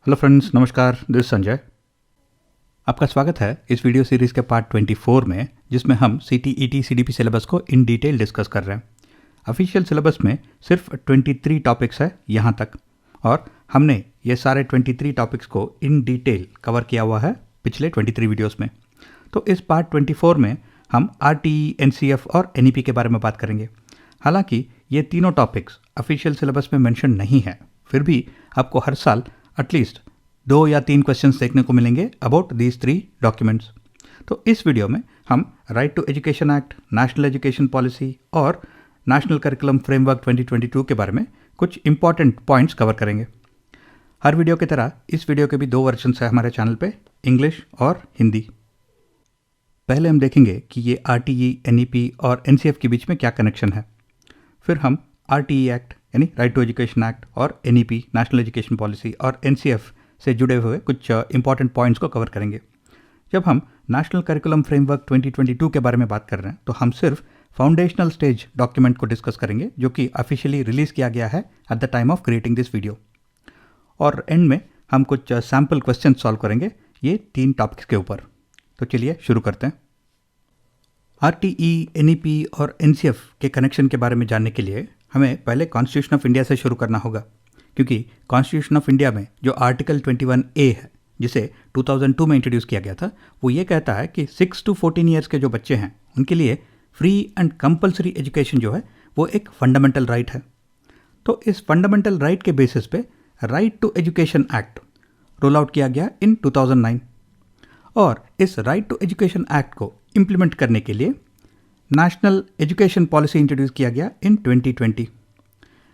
Hello friends, नमस्कार। This Sanjay. आपका स्वागत है इस वीडियो सीरीज़ के पार्ट 24 में, जिसमें हम CTET CDP सिलेबस को इन डिटेल डिस्कस कर रहे हैं। ऑफिशियल सिलेबस में सिर्फ 23 टॉपिक्स है यहाँ तक, और हमने ये सारे 23 टॉपिक्स को इन डिटेल कवर किया हुआ है पिछले 23 वीडियोस में। तो इस पार्ट 24 में हम RTE, NCF और NEP के बारे में बात करेंगे। हालांकि ये तीनों टॉपिक्स ऑफिशियल सिलेबस में मेंशन नहीं है, फिर भी आपको हर साल एटलीस्ट 2 या 3 क्वेश्चंस देखने को मिलेंगे अबाउट दीज 3 डॉक्यूमेंट्स। तो इस वीडियो में हम right to education act, national education policy और नेशनल करिकुलम फ्रेमवर्क 2022 के बारे में कुछ इंपॉर्टेंट पॉइंट्स कवर करेंगे। हर वीडियो की तरह इस वीडियो के भी 2 वर्जन्स है हमारे चैनल पे, इंग्लिश और हिंदी। पहले हम देखेंगे कि ये RTE, NEP और NCF के बीच में क्या कनेक्शन है। फिर हम RTE एक्ट यानी राइट टू एजुकेशन एक्ट और NEP, नेशनल एजुकेशन पॉलिसी और NCF से जुड़े हुए कुछ इंपॉर्टेंट पॉइंट्स को कवर करेंगे। जब हम नेशनल करिकुलम फ्रेमवर्क 2022 के बारे में बात कर रहे हैं तो हम सिर्फ फाउंडेशनल स्टेज डॉक्यूमेंट को डिस्कस करेंगे, जो कि ऑफिशियली रिलीज़ किया गया है at the time of creating this video. और एंड में हम कुछ सैम्पल क्वेश्चन सॉल्व करेंगे ये 3 टॉपिक्स के ऊपर। तो चलिए शुरू करते हैं। RTE, NEP और NCF के कनेक्शन के बारे में जानने के लिए हमें पहले कॉन्स्टिट्यूशन ऑफ इंडिया से शुरू करना होगा, क्योंकि कॉन्स्टिट्यूशन ऑफ इंडिया में जो आर्टिकल 21A है, जिसे 2002 में इंट्रोड्यूस किया गया था, वो ये कहता है कि 6 to 14 ईयर्स के जो बच्चे हैं उनके लिए फ्री एंड कंपलसरी एजुकेशन जो है वो एक फंडामेंटल राइट है। तो इस फंडामेंटल राइट के बेसिस पे right to education act roll out किया गया इन 2009, और इस राइट टू एजुकेशन एक्ट को इम्प्लीमेंट करने के लिए नेशनल एजुकेशन पॉलिसी इंट्रोड्यूस किया गया इन 2020।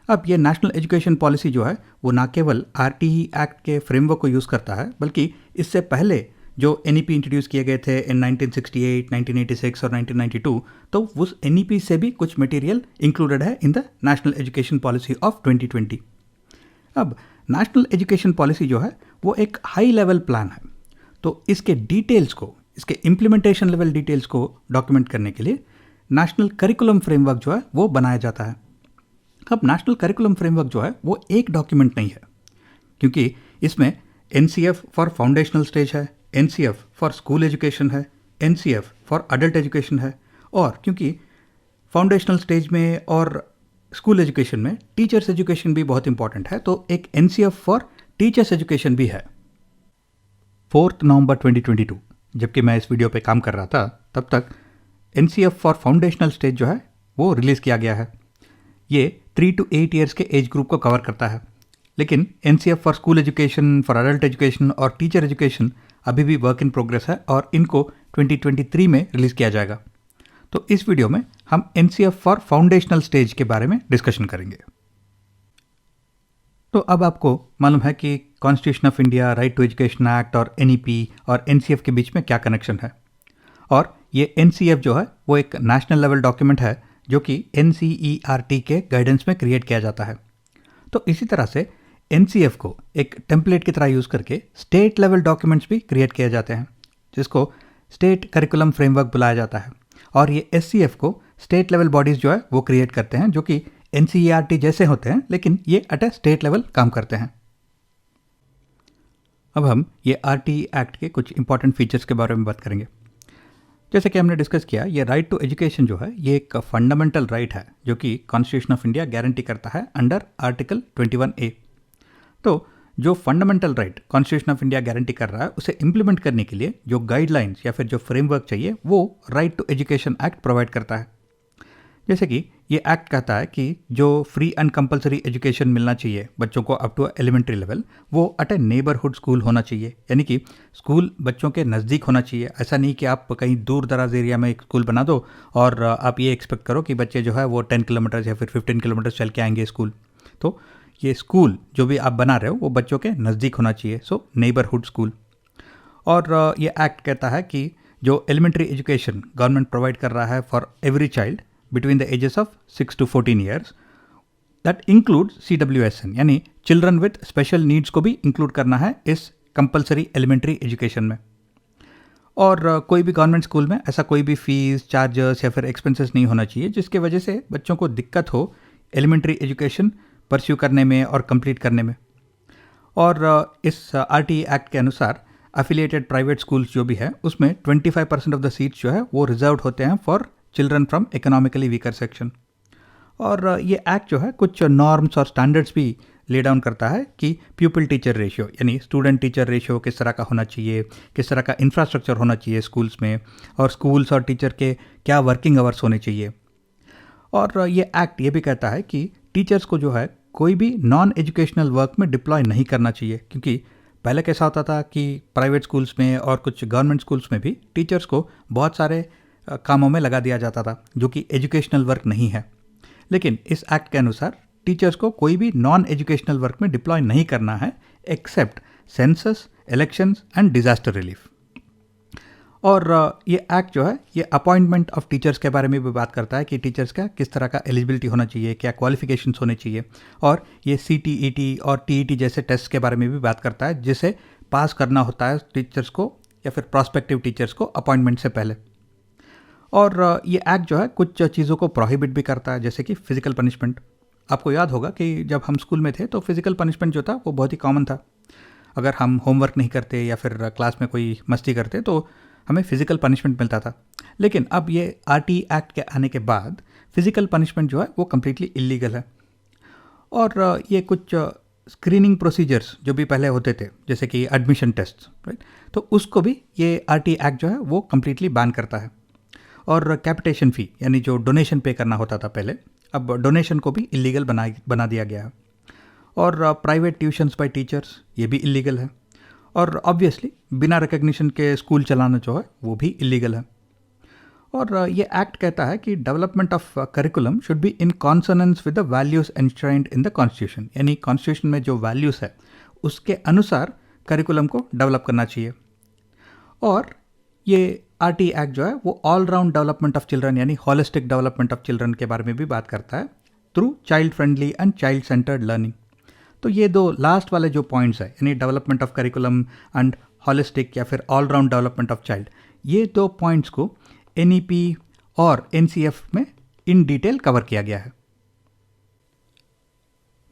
अब ये नेशनल एजुकेशन पॉलिसी जो है वो ना केवल RTE एक्ट के फ्रेमवर्क को यूज़ करता है, बल्कि इससे पहले जो NEP इंट्रोड्यूस किए गए थे इन 1968, 1986 और 1992, तो उस NEP से भी कुछ मटेरियल इंक्लूडेड है in the national education policy of 2020। अब नेशनल एजुकेशन पॉलिसी जो है वो एक हाई लेवल प्लान है, तो इसके डिटेल्स को, इसके इम्प्लीमेंटेशन लेवल डिटेल्स को डॉक्यूमेंट करने के लिए नेशनल करिकुलम फ्रेमवर्क जो है वो बनाया जाता है। अब नेशनल करिकुलम फ्रेमवर्क जो है वो एक डॉक्यूमेंट नहीं है, क्योंकि इसमें NCF फॉर फाउंडेशनल स्टेज है, NCF फॉर स्कूल एजुकेशन है, NCF फॉर अडल्ट एजुकेशन है, और क्योंकि फाउंडेशनल स्टेज में और स्कूल एजुकेशन में टीचर्स एजुकेशन भी बहुत इंपॉर्टेंट है, तो एक NCF फॉर टीचर्स एजुकेशन भी है। 4 नवंबर 2022 जबकि मैं इस वीडियो पे काम कर रहा था, तब तक NCF फॉर फाउंडेशनल स्टेज जो है वो रिलीज़ किया गया है। ये 3 to 8 ईयर्स के एज ग्रुप को कवर करता है, लेकिन NCF for school education, for adult education और टीचर एजुकेशन अभी भी वर्क इन प्रोग्रेस है, और इनको 2023 में रिलीज़ किया जाएगा। तो इस वीडियो में हम NCF फॉर फाउंडेशनल स्टेज के बारे में डिस्कशन करेंगे। तो अब आपको मालूम है कि constitution of India, right to education act और NEP और NCF के बीच में क्या कनेक्शन है। और ये NCF जो है वो एक नेशनल लेवल डॉक्यूमेंट है, जो कि NCERT के गाइडेंस में क्रिएट किया जाता है। तो इसी तरह से NCF को एक टेम्पलेट की तरह यूज़ करके स्टेट लेवल डॉक्यूमेंट्स भी क्रिएट किए जाते हैं, जिसको स्टेट करिकुलम फ्रेमवर्क बुलाया जाता है। और ये SCF को स्टेट लेवल बॉडीज़ जो है वो क्रिएट करते हैं, जो कि NCERT जैसे होते हैं, लेकिन ये एट ए स्टेट लेवल काम करते हैं। अब हम ये RTE एक्ट के कुछ इंपॉर्टेंट फीचर्स के बारे में बात करेंगे। जैसे कि हमने डिस्कस किया, ये राइट टू एजुकेशन जो है ये एक फंडामेंटल राइट है, जो कि कॉन्स्टिट्यूशन ऑफ इंडिया गारंटी करता है अंडर आर्टिकल 21A। तो जो fundamental right constitution of India guarantee कर रहा है, उसे इम्प्लीमेंट करने के लिए जो गाइडलाइंस या फिर जो फ्रेमवर्क चाहिए वो right to education act provide करता है। जैसे कि ये एक्ट कहता है कि जो फ्री एंड कंपलसरी एजुकेशन मिलना चाहिए बच्चों को अप टू एलिमेंट्री लेवल, वो एट ए नेबरहुड स्कूल होना चाहिए, यानी कि स्कूल बच्चों के नज़दीक होना चाहिए। ऐसा नहीं कि आप कहीं दूर दराज एरिया में एक स्कूल बना दो और आप ये एक्सपेक्ट करो कि बच्चे जो है वो 10 किलोमीटर या फिर 15 किलोमीटर चल के आएंगे स्कूल। तो ये स्कूल जो भी आप बना रहे हो वो बच्चों के नज़दीक होना चाहिए, सो नेबरहुड स्कूल। और ये एक्ट कहता है कि जो एलिमेंट्री एजुकेशन गवर्नमेंट प्रोवाइड कर रहा है for every child between the ages of 6 to 14 years, that includes CWSN, यानी चिल्ड्रन विद स्पेशल नीड्स को भी इंक्लूड करना है इस कंपलसरी एलिमेंट्री एजुकेशन में। और कोई भी गवर्नमेंट स्कूल में ऐसा कोई भी फीस, चार्जेस या फिर एक्सपेंसेस नहीं होना चाहिए जिसके वजह से बच्चों को दिक्कत हो एलिमेंट्री एजुकेशन परस्यू करने में और कंप्लीट करने में। और इस RTE एक्ट के अनुसार एफिलिएटेड प्राइवेट स्कूल्स जो भी है उसमें 25% ऑफ द सीट्स जो है वो रिजर्व होते हैं for children from economically weaker section. और ये एक्ट जो है कुछ नॉर्म्स और स्टैंडर्ड्स भी ले डाउन करता है कि प्यूपिल टीचर रेशियो यानी स्टूडेंट टीचर रेशियो किस तरह का होना चाहिए, किस तरह का इंफ्रास्ट्रक्चर होना चाहिए स्कूल्स में, और स्कूल्स और टीचर के क्या वर्किंग आवर्स होने चाहिए। और ये एक्ट ये भी कहता है कि टीचर्स को जो है कोई भी नॉन एजुकेशनल वर्क में डिप्लॉय नहीं करना चाहिए, क्योंकि पहले कैसा होता था कि प्राइवेट स्कूल्स में और कुछ गवर्नमेंट स्कूल्स में भी टीचर्स को बहुत सारे कामों में लगा दिया जाता था जो कि एजुकेशनल वर्क नहीं है। लेकिन इस एक्ट के अनुसार टीचर्स को कोई भी नॉन एजुकेशनल वर्क में डिप्लॉय नहीं करना है except census, elections and disaster relief. और ये एक्ट जो है ये अपॉइंटमेंट ऑफ टीचर्स के बारे में भी बात करता है कि टीचर्स का किस तरह का एलिजिबिलिटी होना चाहिए, क्या क्वालिफिकेशंस होने चाहिए, और ये CTET और TET जैसे टेस्ट के बारे में भी बात करता है जिसे पास करना होता है टीचर्स को या फिर प्रॉस्पेक्टिव टीचर्स को अपॉइंटमेंट से पहले। और ये एक्ट जो है कुछ चीज़ों को प्रोहिबिट भी करता है, जैसे कि फिजिकल पनिशमेंट। आपको याद होगा कि जब हम स्कूल में थे तो फिजिकल पनिशमेंट जो था वो बहुत ही कॉमन था। अगर हम होमवर्क नहीं करते या फिर क्लास में कोई मस्ती करते तो हमें फिजिकल पनिशमेंट मिलता था। लेकिन अब ये RTE एक्ट के आने के बाद फिजिकल पनिशमेंट जो है वो कम्प्लीटली इलीगल है। और ये कुछ स्क्रीनिंग प्रोसीजर्स जो भी पहले होते थे जैसे कि एडमिशन टेस्ट, राइट, तो उसको भी ये RTE एक्ट जो है वो कम्प्लीटली बैन करता है। और कैपिटेशन फ़ी यानी जो डोनेशन पे करना होता था पहले, अब डोनेशन को भी इलीगल बना दिया गया है। और प्राइवेट ट्यूशन्स बाय टीचर्स ये भी इलीगल है। और ऑब्वियसली बिना रिकग्निशन के स्कूल चलाना जो है वो भी इलीगल है। और ये एक्ट कहता है कि development of curriculum should be in consonance with the values enshrined in the constitution, यानी कॉन्स्टिट्यूशन में जो वैल्यूज़ है उसके अनुसार करिकुलम को डेवलप करना चाहिए। और ये RTE एक्ट जो है वो all round development of children यानी होलिस्टिक डेवलपमेंट ऑफ चिल्ड्रन के बारे में भी बात करता है through child friendly and child centred learning. तो ये दो लास्ट वाले जो पॉइंट्स है यानी development of curriculum and holistic या फिर all round development of child, ये दो पॉइंट्स को NEP और NCF में इन डिटेल कवर किया गया है।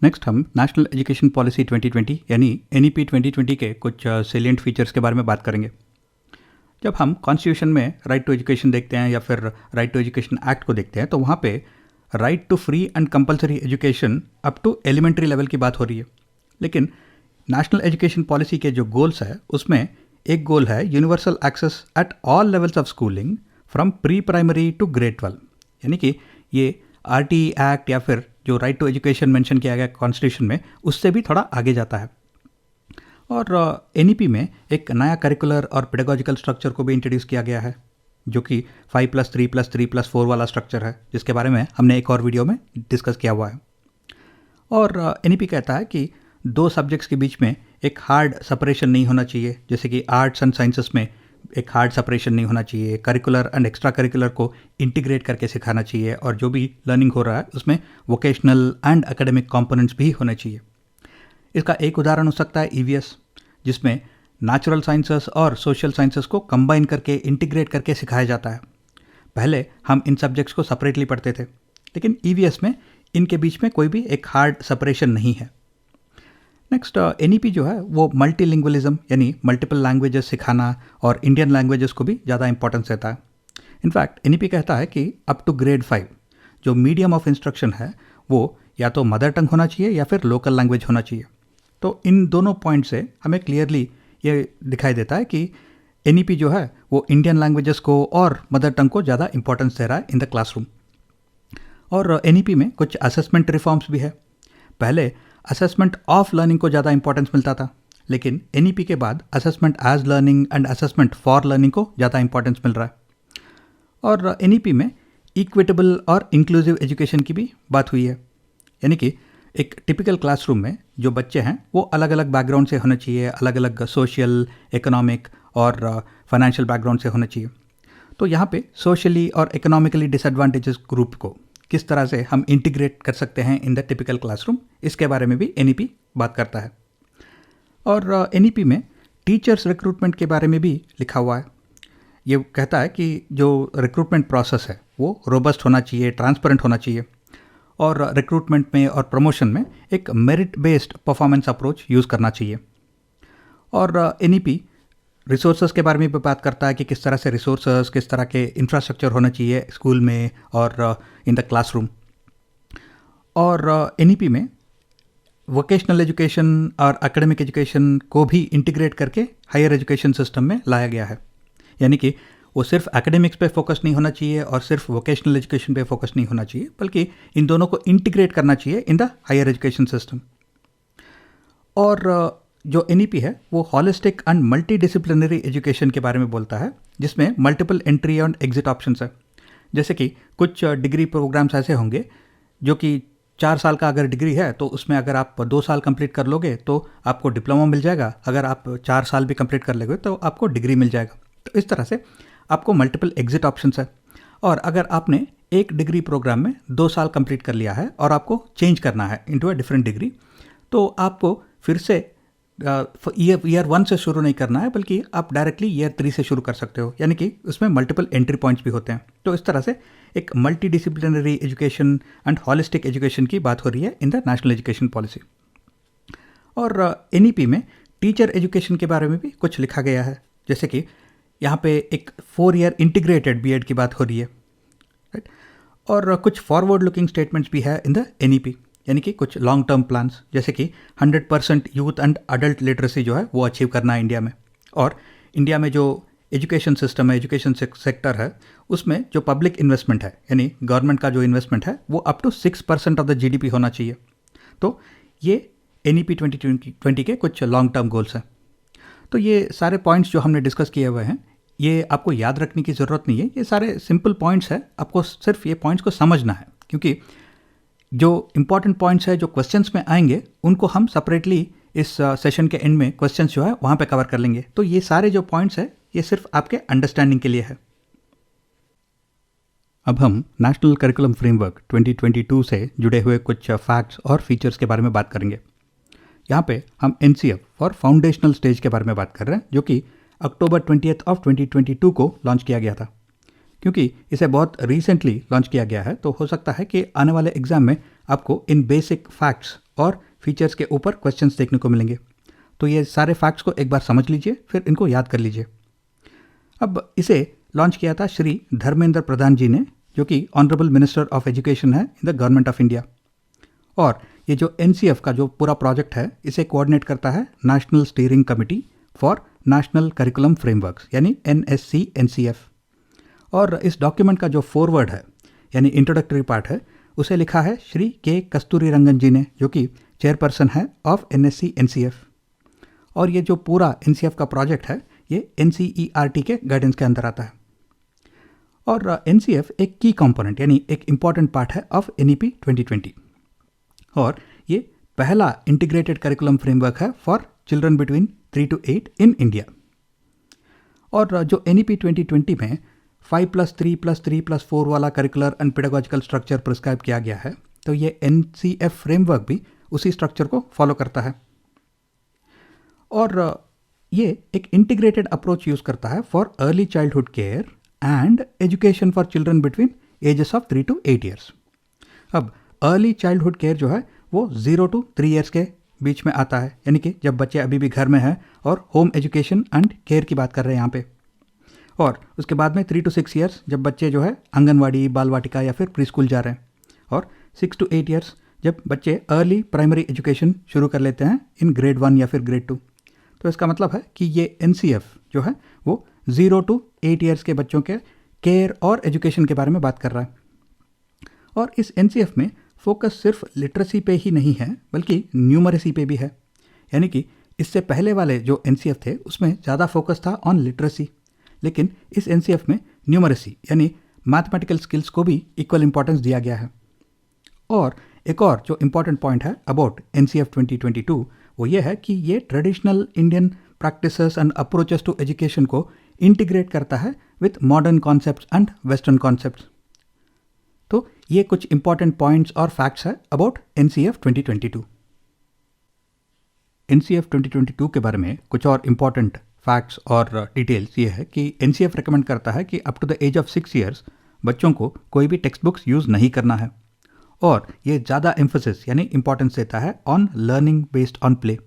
नेक्स्ट हम नेशनल एजुकेशन पॉलिसी 2020 यानी NEP 2020 के कुछ सेलिएंट फीचर्स के बारे में बात करेंगे। जब हम कॉन्स्टिट्यूशन में राइट टू एजुकेशन देखते हैं या फिर राइट टू एजुकेशन एक्ट को देखते हैं तो वहाँ पे right to free and compulsory education up to elementary level की बात हो रही है। लेकिन नेशनल एजुकेशन पॉलिसी के जो गोल्स है उसमें एक गोल है universal access at all levels of schooling from pre primary to grade 12, यानी कि ये RTE एक्ट या फिर जो राइट टू एजुकेशन मेंशन किया गया कॉन्स्टिट्यूशन में उससे भी थोड़ा आगे जाता है। और NEP में एक नया करिकुलर और पेडागोजिकल स्ट्रक्चर को भी इंट्रोड्यूस किया गया है जो कि 5+3+3+4 वाला स्ट्रक्चर है, जिसके बारे में हमने एक और वीडियो में डिस्कस किया हुआ है। और NEP कहता है कि दो सब्जेक्ट्स के बीच में एक हार्ड सेपरेशन नहीं होना चाहिए, जैसे कि आर्ट्स एंड साइंसेस में एक हार्ड सेपरेशन नहीं होना चाहिए, करिकुलर एंड एक्स्ट्रा करिकुलर को इंटीग्रेट करके सिखाना चाहिए, और जो भी लर्निंग हो रहा है उसमें वोकेशनल एंड एकेडमिक कंपोनेंट्स भी होने चाहिए। इसका एक उदाहरण हो सकता है EVS, जिसमें नेचुरल साइंसेस और सोशल साइंसेस को कंबाइन करके इंटीग्रेट करके सिखाया जाता है। पहले हम इन सब्जेक्ट्स को सेपरेटली पढ़ते थे, लेकिन EVS में इनके बीच में कोई भी एक हार्ड सेपरेशन नहीं है। नेक्स्ट NEP जो है वो मल्टीलिंग्वलिज्म यानी मल्टीपल लैंग्वेजेस सिखाना और इंडियन लैंग्वेजेस को भी ज़्यादा इंपॉर्टेंस देता है। इनफैक्ट NEP कहता है कि अप टू ग्रेड 5 जो मीडियम ऑफ इंस्ट्रक्शन है वो या तो मदर टंग होना चाहिए या फिर लोकल लैंग्वेज होना चाहिए। तो इन दोनों पॉइंट से हमें क्लियरली ये दिखाई देता है कि NEP जो है वो इंडियन लैंग्वेजेस को और मदर टंग को ज़्यादा इंपॉर्टेंस दे रहा है इन द क्लासरूम। और NEP में कुछ असेसमेंट रिफॉर्म्स भी है। पहले असेसमेंट ऑफ लर्निंग को ज़्यादा इंपॉर्टेंस मिलता था, लेकिन NEP के बाद assessment as learning and assessment for learning को ज़्यादा इंपॉर्टेंस मिल रहा है। और NEP में इक्विटेबल और इंक्लूसिव एजुकेशन की भी बात हुई है, यानी कि एक टिपिकल क्लासरूम में जो बच्चे हैं वो अलग अलग बैकग्राउंड से होने चाहिए, अलग अलग सोशल, इकोनॉमिक और फाइनेंशियल बैकग्राउंड से होने चाहिए। तो यहाँ पे सोशली और इकोनॉमिकली डिसएडवांटेजेस ग्रुप को किस तरह से हम इंटीग्रेट कर सकते हैं इन द टिपिकल क्लासरूम, इसके बारे में भी NEP बात करता है। और NEP में टीचर्स रिक्रूटमेंट के बारे में भी लिखा हुआ है। ये कहता है कि जो रिक्रूटमेंट प्रोसेस है वो रोबस्ट होना चाहिए, ट्रांसपेरेंट होना चाहिए, और रिक्रूटमेंट में और प्रमोशन में एक merit based performance approach use करना चाहिए। और एनईपी रिसोर्सेज के बारे में भी बात करता है कि किस तरह से रिसोर्सेज, किस तरह के इंफ्रास्ट्रक्चर होना चाहिए स्कूल में और इन द क्लासरूम। और एनईपी में वोकेशनल एजुकेशन और एकेडमिक एजुकेशन को भी इंटीग्रेट करके हायर एजुकेशन सिस्टम में लाया गया है। यानी कि वो सिर्फ एकेडमिक्स पे फोकस नहीं होना चाहिए और सिर्फ वोकेशनल एजुकेशन पे फोकस नहीं होना चाहिए, बल्कि इन दोनों को इंटीग्रेट करना चाहिए in the higher education system. और जो एनईपी है वो holistic and multidisciplinary education के बारे में बोलता है, जिसमें multiple entry and exit options है। जैसे कि कुछ डिग्री प्रोग्राम्स ऐसे होंगे जो कि 4 साल का अगर डिग्री है तो उसमें अगर आप 2 साल कंप्लीट कर लोगे तो आपको डिप्लोमा मिल जाएगा, अगर आप 4 साल भी कंप्लीट कर लोगे तो आपको डिग्री मिल जाएगा। तो इस तरह से आपको मल्टीपल एग्जिट ऑप्शंस है। और अगर आपने एक डिग्री प्रोग्राम में 2 साल कंप्लीट कर लिया है और आपको चेंज करना है इनटू अ डिफरेंट डिग्री, तो आपको फिर से ईयर 1 से शुरू नहीं करना है, बल्कि आप डायरेक्टली ईयर 3 से शुरू कर सकते हो। यानी कि उसमें मल्टीपल एंट्री पॉइंट्स भी होते हैं। तो इस तरह से एक multi disciplinary education and holistic education की बात हो रही है in the national education policy. और एनईपी में टीचर एजुकेशन के बारे में भी कुछ लिखा गया है। जैसे कि यहाँ पे एक 4 ईयर इंटीग्रेटेड बीएड की बात हो रही है, राइट। और कुछ फॉरवर्ड लुकिंग स्टेटमेंट्स भी है इन द एनईपी, यानी कि कुछ लॉन्ग टर्म प्लान्स, जैसे कि 100% यूथ एंड अडल्ट लिटरेसी जो है वो अचीव करना है इंडिया में। और इंडिया में जो एजुकेशन सिस्टम है, एजुकेशन सेक्टर है, उसमें जो पब्लिक इन्वेस्टमेंट है यानी गवर्नमेंट का जो इन्वेस्टमेंट है वो up to 6% of the GDP होना चाहिए। तो ये एनईपी 2020 के कुछ लॉन्ग टर्म गोल्स हैं। तो ये सारे पॉइंट्स जो हमने डिस्कस किए हुए हैं, ये आपको याद रखने की ज़रूरत नहीं है, ये सारे सिंपल पॉइंट्स हैं। आपको सिर्फ ये पॉइंट्स को समझना है, क्योंकि जो इंपॉर्टेंट पॉइंट्स है जो क्वेश्चंस में आएंगे उनको हम सेपरेटली इस सेशन के एंड में क्वेश्चंस जो है वहाँ पे कवर कर लेंगे। तो ये सारे जो पॉइंट्स है ये सिर्फ आपके अंडरस्टैंडिंग के लिए है। अब हम नेशनल करिकुलम फ्रेमवर्क 2022 से जुड़े हुए कुछ फैक्ट्स और फीचर्स के बारे में बात करेंगे। यहाँ पे हम एनसीएफ फॉर फाउंडेशनल स्टेज के बारे में बात कर रहे हैं, जो कि अक्टूबर 2022 को लॉन्च किया गया था। क्योंकि इसे बहुत रिसेंटली लॉन्च किया गया है, तो हो सकता है कि आने वाले एग्जाम में आपको इन बेसिक फैक्ट्स और फीचर्स के ऊपर क्वेश्चंस देखने को मिलेंगे। तो ये सारे फैक्ट्स को एक बार समझ लीजिए, फिर इनको याद कर लीजिए। अब इसे लॉन्च किया था श्री धर्मेंद्र प्रधान जी ने, जो कि ऑनरेबल मिनिस्टर ऑफ एजुकेशन है in the government of India. और ये जो एनसीएफ का जो पूरा प्रोजेक्ट है, इसे कोऑर्डिनेट करता है national steering committee for national curriculum frameworks यानी NSC-NCF। और इस डॉक्यूमेंट का जो फॉरवर्ड है यानी इंट्रोडक्टरी पार्ट है, उसे लिखा है श्री के कस्तूरी रंगन जी ने, जो कि चेयरपर्सन है ऑफ NSC-NCF। और ये जो पूरा NCF का प्रोजेक्ट है ये NCERT के गाइडेंस के अंदर आता है। और NCF एक की कंपोनेंट यानी एक इम्पॉर्टेंट पार्ट है ऑफ NEP 2020। और ये पहला इंटीग्रेटेड करिकुलम फ्रेमवर्क है for children between 3 to 8 in India. और जो NEP 2020 में 5+3+3+4 वाला curricular and pedagogical structure prescribe किया गया है, तो ये NCF फ्रेमवर्क भी उसी स्ट्रक्चर को फॉलो करता है। और ये एक इंटीग्रेटेड अप्रोच यूज करता है for early childhood care and education for children between ages of 3 to 8 years. अब अर्ली चाइल्डहुड केयर जो है वो 0 to 3 ईयर्स के बीच में आता है, यानी कि जब बच्चे अभी भी घर में हैं, और होम एजुकेशन एंड केयर की बात कर रहे हैं यहाँ पे। और उसके बाद में 3 to 6 ईयर्स जब बच्चे जो है आंगनवाड़ी, बाल वाटिका या फिर प्री स्कूल जा रहे हैं। और 6 to 8 ईयर्स जब बच्चे अर्ली प्राइमरी एजुकेशन शुरू कर लेते हैं इन ग्रेड 1 या फिर ग्रेड 2। तो इसका मतलब है कि ये NCF जो है वो 0 to 8 ईयर्स के बच्चों के केयर और एजुकेशन के बारे में बात कर रहा है। और इस NCF में फोकस सिर्फ लिटरेसी पे ही नहीं है, बल्कि न्यूमरेसी पे भी है। यानी कि इससे पहले वाले जो NCF थे उसमें ज़्यादा फोकस था ऑन लिटरेसी, लेकिन इस NCF में न्यूमरेसी यानी मैथमेटिकल स्किल्स को भी इक्वल इंपॉर्टेंस दिया गया है। और एक और जो इम्पॉर्टेंट पॉइंट है अबाउट NCF 2022 वो ये है कि ये traditional Indian practices and approaches to education को इंटीग्रेट करता है with modern concepts and western concepts. तो ये कुछ इंपॉर्टेंट पॉइंट्स और फैक्ट्स है अबाउट NCF 2022। NCF 2022 के बारे में कुछ और इम्पॉर्टेंट फैक्ट्स और डिटेल्स ये है कि NCF रिकमेंड करता है कि up to the age of 6 years बच्चों को कोई भी टेक्स्ट बुक्स यूज़ नहीं करना है। और ये ज़्यादा एम्फोसिस यानी इंपॉर्टेंस देता है on learning based on play.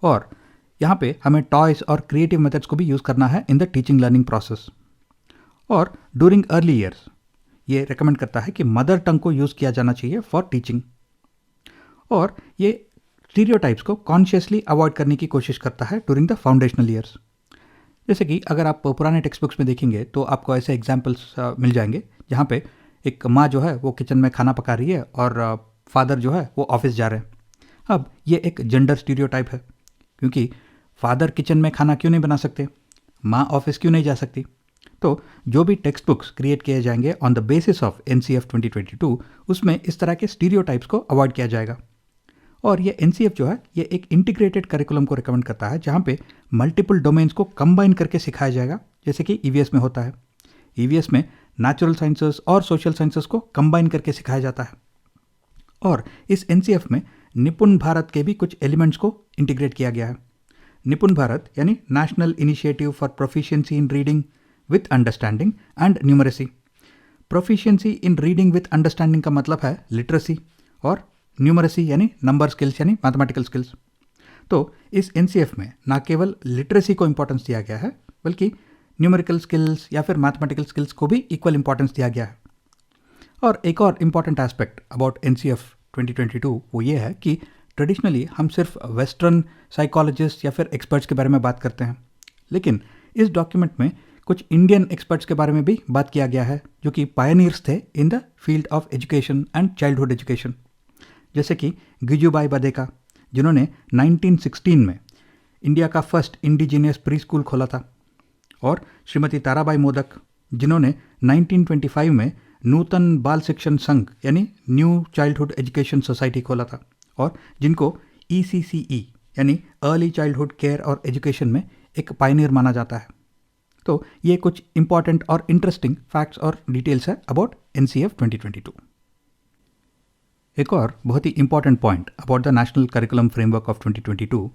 और यहाँ पे हमें टॉयज और क्रिएटिव मेथड्स को भी यूज़ करना है in the teaching learning process. और ड्यूरिंग अर्ली ईयर्स ये रिकमेंड करता है कि मदर टंग को यूज़ किया जाना चाहिए फॉर टीचिंग। और ये स्टीरियोटाइप्स को कॉन्शियसली अवॉइड करने की कोशिश करता है ड्यूरिंग द फाउंडेशनल ईयर्स। जैसे कि अगर आप पुराने टेक्स्ट बुक्स में देखेंगे तो आपको ऐसे एग्जाम्पल्स मिल जाएंगे जहाँ पे एक माँ जो है वो किचन में खाना पका रही है और फादर जो है वो ऑफिस जा रहे हैं। अब ये एक जेंडर स्टीरियोटाइप है, क्योंकि फादर किचन में खाना क्यों नहीं बना सकते, माँ ऑफिस क्यों नहीं जा सकती। तो जो भी टेक्स्ट बुक्स क्रिएट किए जाएंगे on the basis of NCF 2022 उसमें इस तरह के स्टीरियोटाइप्स को अवॉइड किया जाएगा। और ये NCF जो है ये एक इंटीग्रेटेड करिकुलम को रिकमेंड करता है जहाँ पे मल्टीपल डोमेन्स को कंबाइन करके सिखाया जाएगा, जैसे कि EVS में होता है। EVS में नेचुरल साइंसेस और सोशल साइंसेस को कंबाइन करके सिखाया जाता है। और इस NCF में निपुण भारत के भी कुछ एलिमेंट्स को इंटीग्रेट किया गया है। निपुण भारत यानी national initiative for proficiency in reading with understanding and numeracy. Proficiency in reading with understanding का मतलब है लिटरेसी, और न्यूमरेसी यानी नंबर स्किल्स यानी मैथमेटिकल स्किल्स। तो इस NCF में ना केवल लिटरेसी को इंपॉर्टेंस दिया गया है बल्कि न्यूमेरिकल स्किल्स या फिर मैथमेटिकल स्किल्स को भी इक्वल इंपॉर्टेंस दिया गया है। और एक और इम्पॉर्टेंट एस्पेक्ट अबाउट NCF 2022 वो ये है कि ट्रेडिशनली हम सिर्फ वेस्टर्न साइकोलॉजिस्ट या फिर एक्सपर्ट्स के बारे में बात करते हैं, लेकिन इस डॉक्यूमेंट में कुछ इंडियन एक्सपर्ट्स के बारे में भी बात किया गया है जो कि पायनियर्स थे in the field of education and childhood education, जैसे कि गिजुबाई बदेका जिन्होंने 1916 में इंडिया का फर्स्ट इंडिजीनियस प्री स्कूल खोला था, और श्रीमती ताराबाई मोदक जिन्होंने 1925 में नूतन बाल शिक्षण संघ यानी न्यू चाइल्डहुड एजुकेशन सोसाइटी खोला था, और जिनको ECCE यानी अर्ली चाइल्डहुड केयर और एजुकेशन में एक पायनियर माना जाता है। तो ये कुछ इंपॉर्टेंट और इंटरेस्टिंग फैक्ट्स और डिटेल्स है अबाउट NCF 2022। एक और बहुत ही important point about the national curriculum framework of 2022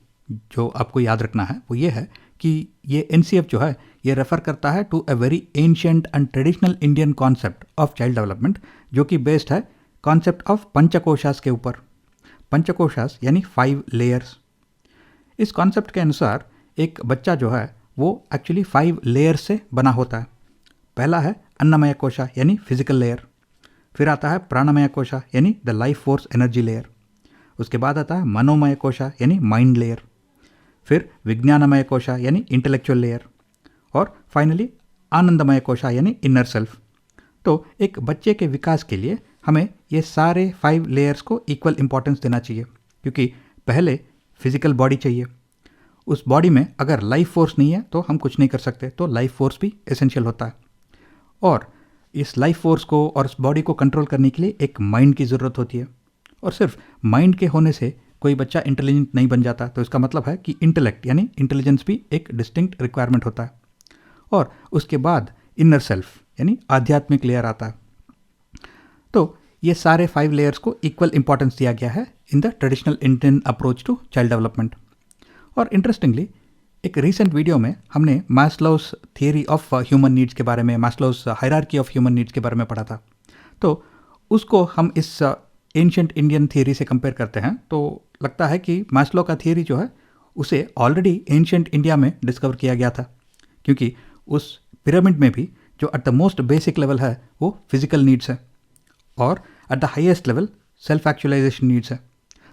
जो आपको याद रखना है वो ये है कि ये NCF जो है ये रेफर करता है to a very ancient and traditional Indian concept of child development, जो कि बेस्ड है कॉन्सेप्ट ऑफ पंचकोशास के ऊपर। पंचकोशास यानी 5 लेयर्स। इस कॉन्सेप्ट के अनुसार एक बच्चा जो है वो एक्चुअली 5 लेयर्स से बना होता है। पहला है अन्नमय कोशा यानी फिजिकल लेयर, फिर आता है प्राणमय कोशा यानी the life force energy layer, उसके बाद आता है मनोमय कोशा यानी माइंड लेयर, फिर विज्ञानमय कोशा यानी इंटेलेक्चुअल लेयर, और फाइनली आनंदमय कोशा यानी इनर सेल्फ। तो एक बच्चे के विकास के लिए हमें ये सारे 5 लेयर्स को इक्वल इंपॉर्टेंस देना चाहिए, क्योंकि पहले फिजिकल बॉडी चाहिए, उस बॉडी में अगर लाइफ फोर्स नहीं है तो हम कुछ नहीं कर सकते, तो लाइफ फोर्स भी एसेंशियल होता है। और इस लाइफ फोर्स को और इस बॉडी को कंट्रोल करने के लिए एक माइंड की ज़रूरत होती है, और सिर्फ माइंड के होने से कोई बच्चा इंटेलिजेंट नहीं बन जाता। तो इसका मतलब है कि इंटेलेक्ट यानी इंटेलिजेंस भी एक डिस्टिंक्ट रिक्वायरमेंट होता है। और उसके बाद इनर सेल्फ यानी आध्यात्मिक लेयर आता है। तो ये सारे 5 लेयर्स को इक्वल इंपॉर्टेंस दिया गया है in the traditional Indian approach to child development. और इंटरेस्टिंगली एक रीसेंट वीडियो में हमने Maslow's theory of human needs के बारे में, Maslow's hierarchy of human needs के बारे में पढ़ा था। तो उसको हम इस एंशिएंट इंडियन थियरी से कंपेयर करते हैं तो लगता है कि मैस्लो का थियरी जो है उसे ऑलरेडी एंशिएंट इंडिया में डिस्कवर किया गया था, क्योंकि उस पिरामिड में भी जो at the most basic level है वो फिजिकल नीड्स है, और at the highest level self actualisation needs है।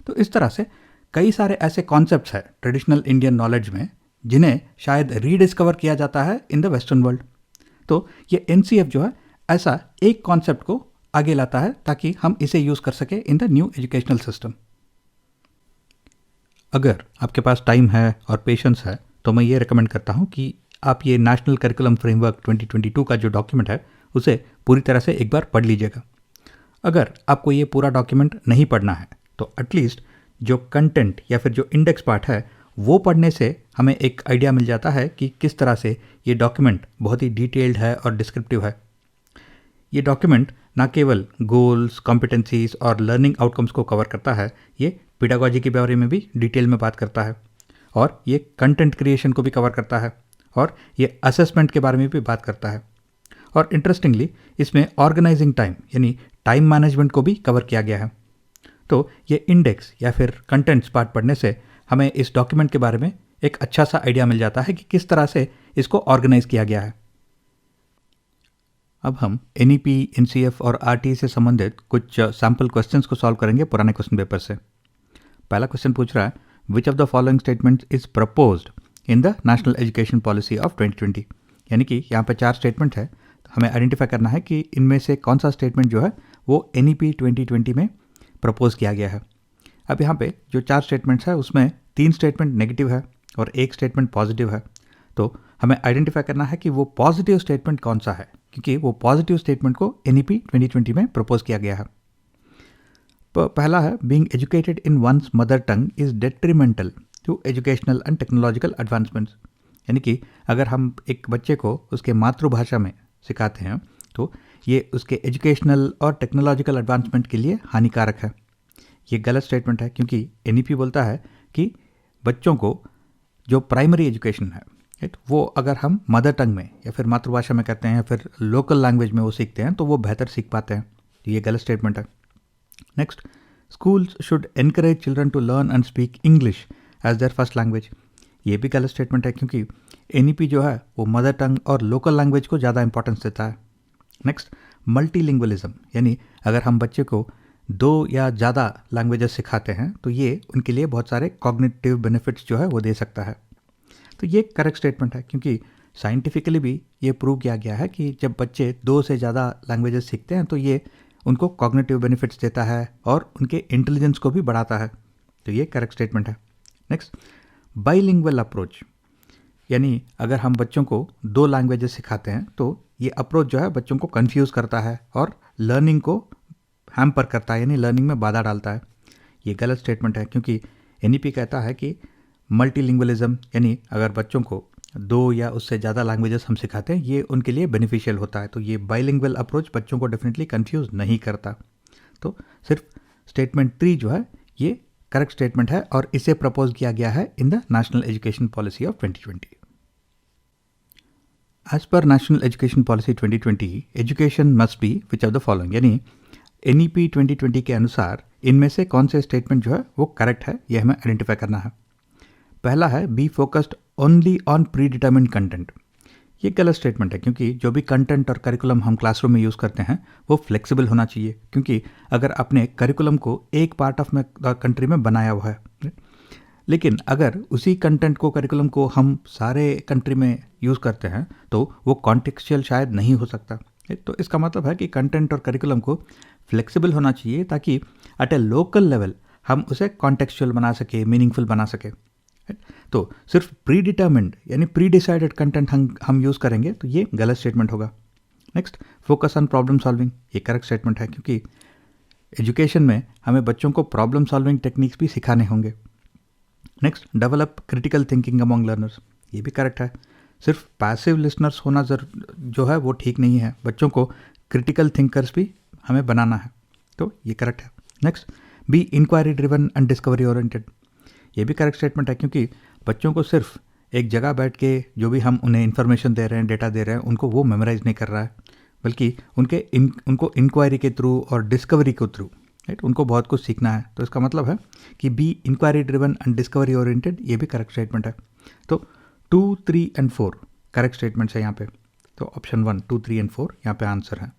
तो इस तरह से कई सारे ऐसे कॉन्सेप्ट्स हैं ट्रेडिशनल इंडियन नॉलेज में जिन्हें शायद रीडिस्कवर किया जाता है इन द वेस्टर्न वर्ल्ड। तो ये NCF जो है ऐसा एक कॉन्सेप्ट को आगे लाता है ताकि हम इसे यूज़ कर सके in the new educational system. अगर आपके पास टाइम है और पेशेंस है तो मैं ये रिकमेंड करता हूँ कि आप ये नेशनल करिकुलम फ्रेमवर्क 2022 का जो डॉक्यूमेंट है उसे पूरी तरह से एक बार पढ़ लीजिएगा। अगर आपको ये पूरा डॉक्यूमेंट नहीं पढ़ना है तो एटलीस्ट जो कंटेंट या फिर जो इंडेक्स पार्ट है वो पढ़ने से हमें एक आइडिया मिल जाता है कि किस तरह से ये डॉक्यूमेंट बहुत ही डिटेल्ड है और डिस्क्रिप्टिव है। ये डॉक्यूमेंट ना केवल गोल्स, कॉम्पिटेंसीज और लर्निंग आउटकम्स को कवर करता है, ये पेडागोजी के बारे में भी डिटेल में बात करता है, और ये कंटेंट क्रिएशन को भी कवर करता है, और ये असेसमेंट के बारे में भी बात करता है। और इंटरेस्टिंगली इसमें ऑर्गेनाइजिंग टाइम यानी टाइम मैनेजमेंट को भी कवर किया गया है। तो ये इंडेक्स या फिर कंटेंट्स पार्ट पढ़ने से हमें इस डॉक्यूमेंट के बारे में एक अच्छा सा आइडिया मिल जाता है कि किस तरह से इसको ऑर्गेनाइज किया गया है। अब हम NEP, NCF और RTE से संबंधित कुछ सैम्पल क्वेश्चंस को सॉल्व करेंगे पुराने क्वेश्चन पेपर से। पहला क्वेश्चन पूछ रहा है, which of the following statement is proposed in the national education policy of 2020। यानी कि यहाँ पे 4 स्टेटमेंट है, तो हमें आइडेंटिफाई करना है कि इनमें से कौन सा स्टेटमेंट जो है वो NEP 2020 में प्रपोज किया गया है। अब यहाँ पे जो 4 स्टेटमेंट्स है उसमें 3 स्टेटमेंट नेगेटिव है और 1 स्टेटमेंट पॉजिटिव है। तो हमें आइडेंटिफाई करना है कि वो पॉजिटिव स्टेटमेंट कौन सा है, क्योंकि वो पॉजिटिव स्टेटमेंट को NEP 2020 में प्रपोज किया गया है। पहला है, being educated in one's mother tongue is detrimental to educational and technological advancements. यानी कि अगर हम एक बच्चे को उसके मातृभाषा में सिखाते हैं तो ये उसके एजुकेशनल और टेक्नोलॉजिकल एडवांसमेंट के लिए हानिकारक है। ये गलत स्टेटमेंट है, क्योंकि NEP बोलता है कि बच्चों को जो प्राइमरी एजुकेशन है वो अगर हम मदर टंग में या फिर मातृभाषा में करते हैं या फिर लोकल लैंग्वेज में वो सीखते हैं तो वो बेहतर सीख पाते हैं। ये गलत स्टेटमेंट है। Next, schools should encourage children to learn and speak English as their first language. ये भी गलत स्टेटमेंट है, क्योंकि NEP जो है वो मदर टंग और लोकल लैंग्वेज को ज़्यादा इंपॉर्टेंस देता है। नेक्स्ट, मल्टीलिंग्वलिज्म, यानी अगर हम बच्चे को 2 या ज़्यादा लैंग्वेजेस सिखाते हैं तो ये उनके लिए बहुत सारे कॉग्निटिव बेनिफिट्स जो है वो दे सकता है। तो ये करेक्ट स्टेटमेंट है, क्योंकि साइंटिफिकली भी ये प्रूव किया गया है कि जब बच्चे 2 से ज़्यादा लैंग्वेजेस सीखते हैं तो ये उनको कॉग्निटिव बेनिफिट्स देता है और उनके इंटेलिजेंस को भी बढ़ाता है। तो ये करेक्ट स्टेटमेंट है। नेक्स्ट, बाइलिंगुअल अप्रोच, यानी अगर हम बच्चों को 2 लैंग्वेजेस सिखाते हैं तो ये अप्रोच जो है बच्चों को कंफ्यूज करता है और लर्निंग को हैम्पर करता है, यानी लर्निंग में बाधा डालता है। ये गलत स्टेटमेंट है, क्योंकि NEP कहता है कि मल्टीलिंग्वलिज्म, यानी अगर बच्चों को 2 या उससे ज़्यादा लैंग्वेजेस हम सिखाते हैं ये उनके लिए बेनिफिशियल होता है। तो ये बाइलिंगुअल अप्रोच बच्चों को डेफिनेटली कंफ्यूज नहीं करता। तो सिर्फ स्टेटमेंट 3 जो है ये करेक्ट स्टेटमेंट है और इसे प्रपोज किया गया है in the national education policy of 2020। As per national education policy 2020, education must be which of the following, यानी NEP 2020 के अनुसार इनमें से कौन से स्टेटमेंट जो है वो करेक्ट है, ये हमें आइडेंटिफाई करना है। पहला है, be focused only on pre determined content. ये गलत स्टेटमेंट है, क्योंकि जो भी कंटेंट और करिकुलम हम क्लासरूम में यूज़ करते हैं वो फ्लेक्सिबल होना चाहिए। क्योंकि अगर अपने करिकुलम को एक पार्ट ऑफ कंट्री में बनाया हुआ है, लेकिन अगर उसी कंटेंट को करिकुलम को हम सारे कंट्री में यूज़ करते हैं तो वो कॉन्टेक्सचुअल शायद नहीं हो सकता। तो इसका मतलब है कि कंटेंट और करिकुलम को फ्लेक्सिबल होना चाहिए ताकि एट ए लोकल लेवल हम उसे कॉन्टेक्सचुअल बना सके, मीनिंगफुल बना सके। तो सिर्फ प्री डिटर्मिन्ड यानी प्री डिसाइडेड कंटेंट हम यूज़ करेंगे तो ये गलत स्टेटमेंट होगा। Next, focus on problem solving, ये करेक्ट स्टेटमेंट है, क्योंकि एजुकेशन में हमें बच्चों को प्रॉब्लम सॉल्विंग टेक्निक्स भी सिखाने होंगे। Next, develop critical thinking among learners, ये भी करेक्ट है। सिर्फ पैसिव लिसनर्स होना जो है वो ठीक नहीं है, बच्चों को क्रिटिकल थिंकर्स भी हमें बनाना है, तो ये करेक्ट है। Next, be inquiry driven and discovery oriented, ये भी करेक्ट स्टेटमेंट है, क्योंकि बच्चों को सिर्फ एक जगह बैठ के जो भी हम उन्हें इन्फॉर्मेशन दे रहे हैं, डेटा दे रहे हैं, उनको वो मेमोराइज नहीं कर रहा है, बल्कि उनको इंक्वायरी के थ्रू और डिस्कवरी के थ्रू राइट उनको बहुत कुछ सीखना है। तो इसका मतलब है कि be inquiry driven and discovery oriented, ये भी करेक्ट स्टेटमेंट है। तो 2, 3 एंड 4 करेक्ट स्टेटमेंट्स है यहाँ पे। तो ऑप्शन 1, 2, 3 एंड 4 यहाँ पे आंसर है।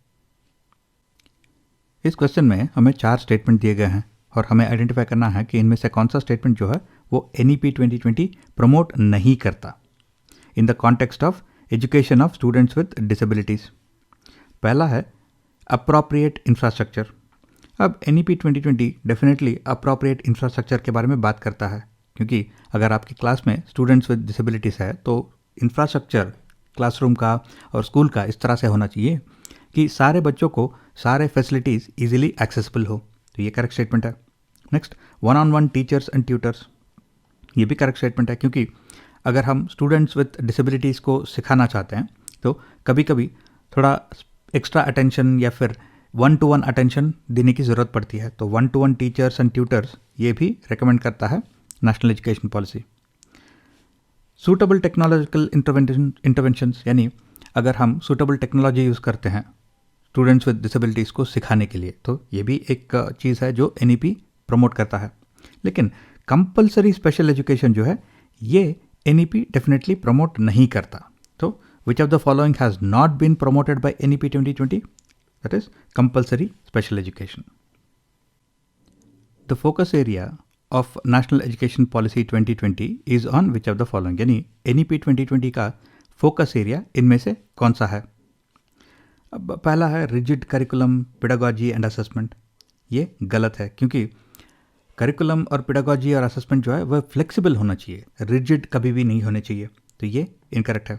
इस क्वेश्चन में हमें 4 स्टेटमेंट दिए गए हैं और हमें आइडेंटिफाई करना है कि इनमें से कौन सा स्टेटमेंट जो है वो NEP 2020 प्रमोट नहीं करता in the context of education of students with disabilities. पहला है अप्रोप्रिएट इंफ्रास्ट्रक्चर। अब NEP 2020 डेफिनेटली अप्रोप्रिएट इंफ्रास्ट्रक्चर के बारे में बात करता है, क्योंकि अगर आपकी क्लास में स्टूडेंट्स विद डिसेबिलिटीज़ है तो इंफ्रास्ट्रक्चर क्लासरूम का और स्कूल का इस तरह से होना चाहिए कि सारे बच्चों को सारे फैसिलिटीज़ ईजिली एक्सेसिबल हो। तो ये करेक्ट स्टेटमेंट है। Next, 1-on-1 teachers and tutors, ये भी करेक्ट स्टेटमेंट है, क्योंकि अगर हम स्टूडेंट्स विद डिसेबिलिटीज़ को सिखाना चाहते हैं तो कभी कभी थोड़ा एक्स्ट्रा अटेंशन या फिर 1-to-1 अटेंशन देने की ज़रूरत पड़ती है। तो 1-to-1 टीचर्स एंड ट्यूटर्स ये भी रिकमेंड करता है national education policy. Suitable technological interventions, यानी अगर हम सूटेबल टेक्नोलॉजी यूज़ करते हैं स्टूडेंट्स विद डिसेबिलिटीज़ को सिखाने के लिए। तो ये भी एक चीज़ है जो NEP प्रमोट करता है। लेकिन कंपलसरी स्पेशल एजुकेशन जो है ये NEP डेफिनेटली प्रमोट नहीं करता। तो which of the following has not been promoted by NEP 2020? That is compulsory special education. The focus area of national education policy 2020 is on which of the following, यानी NEP 2020 का focus area इनमें से कौन सा है? अब पहला है rigid curriculum, pedagogy and assessment. ये गलत है क्योंकि करिकुलम और पेडागॉजी और असेसमेंट जो है वह फ्लेक्सिबल होना चाहिए, रिजिड कभी भी नहीं होने चाहिए। तो ये इनकरेक्ट है।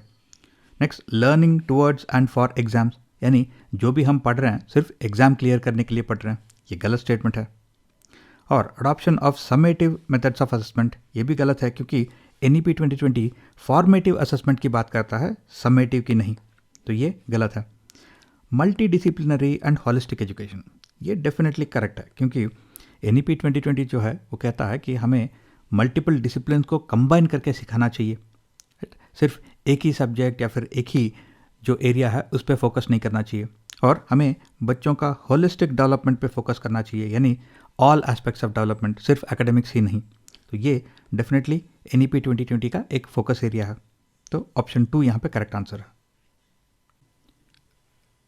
Next, learning towards and for exams, यानी जो भी हम पढ़ रहे हैं सिर्फ एग्जाम क्लियर करने के लिए पढ़ रहे हैं, ये गलत स्टेटमेंट है। और adoption of summative methods of assessment, ये भी गलत है क्योंकि NEP 2020 फॉर्मेटिव असेसमेंट की बात करता है, समेटिव की नहीं। तो ये गलत है। Multi disciplinary and holistic education, ये डेफिनेटली करेक्ट है क्योंकि NEP 2020 जो है वो कहता है कि हमें मल्टीपल डिसिप्लिन को कंबाइन करके सिखाना चाहिए। सिर्फ एक ही सब्जेक्ट या फिर एक ही जो एरिया है उस पर फोकस नहीं करना चाहिए, और हमें बच्चों का होलिस्टिक डेवलपमेंट पे फोकस करना चाहिए, यानी ऑल एस्पेक्ट्स ऑफ डेवलपमेंट, सिर्फ एकेडमिक्स ही नहीं। तो ये डेफिनेटली NEP 2020 का एक फोकस एरिया है। तो ऑप्शन 2 यहाँ पे करेक्ट आंसर है।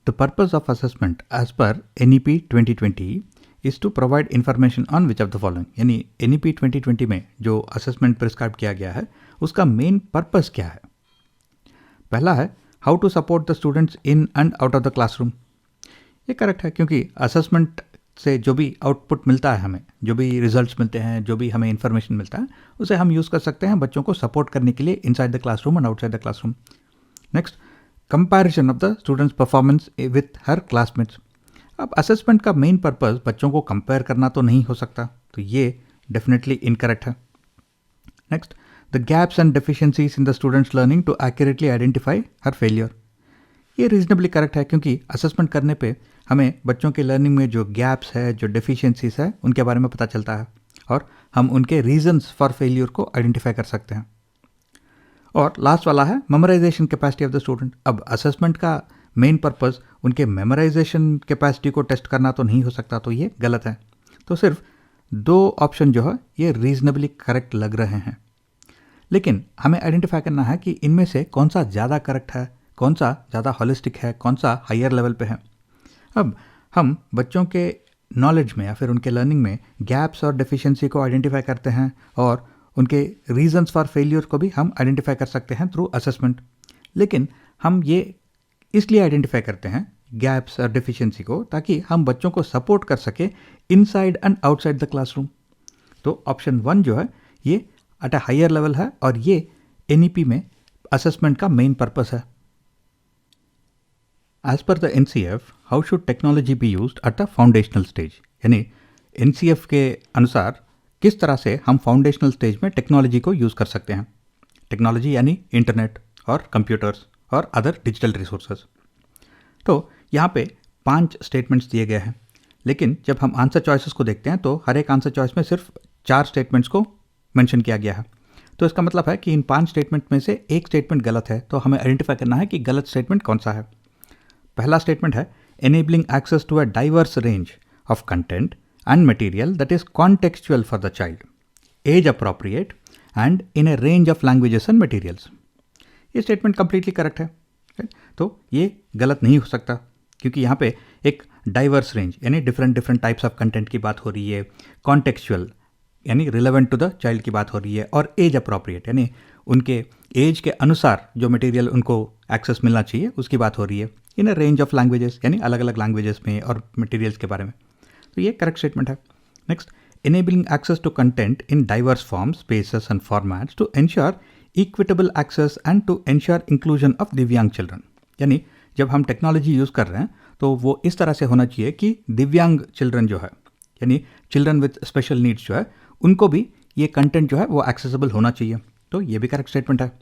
The purpose of assessment as per NEP 2020 is to provide information on which of the following, यानी NEP 2020 में जो असेसमेंट प्रिस्क्राइब किया गया है उसका मेन पर्पस क्या है? पहला है how to support the students in and out of the classroom. ये करेक्ट है क्योंकि असेसमेंट से जो भी आउटपुट मिलता है, हमें जो भी रिजल्ट्स मिलते हैं, जो भी हमें इन्फॉर्मेशन मिलता है, उसे हम यूज़ कर सकते हैं बच्चों को सपोर्ट करने के लिए inside the classroom and outside the classroom. Next, comparison of the students performance with her classmates. अब असेसमेंट का मेन पर्पस बच्चों को कंपेयर करना तो नहीं हो सकता, तो ये डेफिनेटली इनकरेक्ट है। Next, the gaps and deficiencies in the students learning to accurately identify her failure. ये रीजनेबली करेक्ट है क्योंकि असेसमेंट करने पे हमें बच्चों के लर्निंग में जो गैप्स है, जो डेफिशिएंसीज है, उनके बारे में पता चलता है और हम उनके रीजंस फॉर फेलियर को आइडेंटिफाई कर सकते हैं। और लास्ट वाला है memorisation capacity of the student. अब असेसमेंट का मेन पर्पस उनके मेमोराइजेशन कैपेसिटी को टेस्ट करना तो नहीं हो सकता, तो ये गलत है। तो सिर्फ 2 ऑप्शन जो है ये रीजनेबली करेक्ट लग रहे हैं, लेकिन हमें आइडेंटिफाई करना है कि इनमें से कौन सा ज़्यादा करेक्ट है, कौन सा ज़्यादा होलिस्टिक है, कौन सा हायर लेवल पे है। अब हम बच्चों के नॉलेज में या फिर उनके लर्निंग में गैप्स और डेफिशिएंसी को आइडेंटिफाई करते हैं और उनके रीजंस फॉर फेलियर को भी हम आइडेंटिफाई कर सकते हैं थ्रू असेसमेंट। लेकिन हम ये इसलिए आइडेंटिफाई करते हैं गैप्स और डेफिशिएंसी को ताकि हम बच्चों को सपोर्ट कर सके inside and outside the classroom. तो ऑप्शन 1 जो है ये एट अ हायर लेवल है और ये NEP में असेसमेंट का मेन पर्पस है। As per the NCF, how should technology be used at a foundational stage, यानी NCF के अनुसार किस तरह से हम फाउंडेशनल स्टेज में टेक्नोलॉजी को यूज़ कर सकते हैं। टेक्नोलॉजी यानी इंटरनेट और कंप्यूटर्स और अदर डिजिटल रिसोर्सेज। तो यहाँ पे 5 स्टेटमेंट्स दिए गए हैं, लेकिन जब हम आंसर चॉइसेस को देखते हैं तो हर एक आंसर चॉइस में सिर्फ 4 स्टेटमेंट्स को मेंशन किया गया है। तो इसका मतलब है कि इन 5 स्टेटमेंट में से एक स्टेटमेंट गलत है, तो हमें आइडेंटिफाई करना है कि गलत स्टेटमेंट कौन सा है। पहला स्टेटमेंट है enabling access to a diverse range of content and material that is contextual for the child, age appropriate and in a range of languages and materials। ये स्टेटमेंट कंप्लीटली करेक्ट है। तो ये गलत नहीं हो सकता क्योंकि यहाँ पे एक डाइवर्स रेंज यानी डिफरेंट टाइप्स ऑफ कंटेंट की बात हो रही है, कॉन्टेक्चुअल यानी रिलेवेंट टू द चाइल्ड की बात हो रही है, और एज अप्रोप्रिएट यानी उनके एज के अनुसार जो मटेरियल उनको एक्सेस मिलना चाहिए उसकी बात हो रही है, इन अ रेंज ऑफ लैंग्वेजेस यानी अलग अलग लैंग्वेजेस में और मटेरियल्स के बारे में। तो ये करेक्ट स्टेटमेंट है। Next, enabling access to content in diverse forms, spaces and formats to ensure equitable access and to ensure inclusion of दिव्यांग children। यानी जब हम टेक्नोलॉजी यूज़ कर रहे हैं तो वो इस तरह से होना चाहिए कि दिव्यांग चिल्ड्रन जो है यानी चिल्ड्रन विद स्पेशल नीड्स जो है उनको भी ये कंटेंट जो है वो एक्सेसिबल होना चाहिए। तो ये भी करेक्ट स्टेटमेंट है।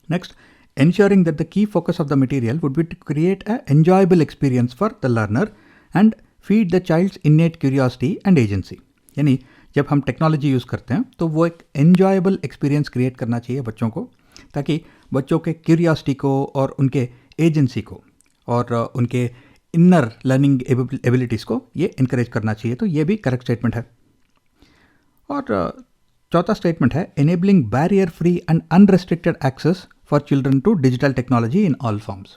Next, ensuring that the key focus of the material would be to create an enjoyable experience for the learner and feed the child's innate curiosity and agency। यानी जब हम टेक्नोलॉजी यूज़ करते हैं तो वो एक enjoyable experience create करना चाहिए बच्चों को, ताकि बच्चों के क्यूरियोसिटी को और उनके एजेंसी को और उनके इनर लर्निंग एबिलिटीज़ को ये इनकरेज करना चाहिए। तो ये भी करेक्ट स्टेटमेंट है। और चौथा स्टेटमेंट है enabling barrier free and unrestricted access for children to digital technology in all forms.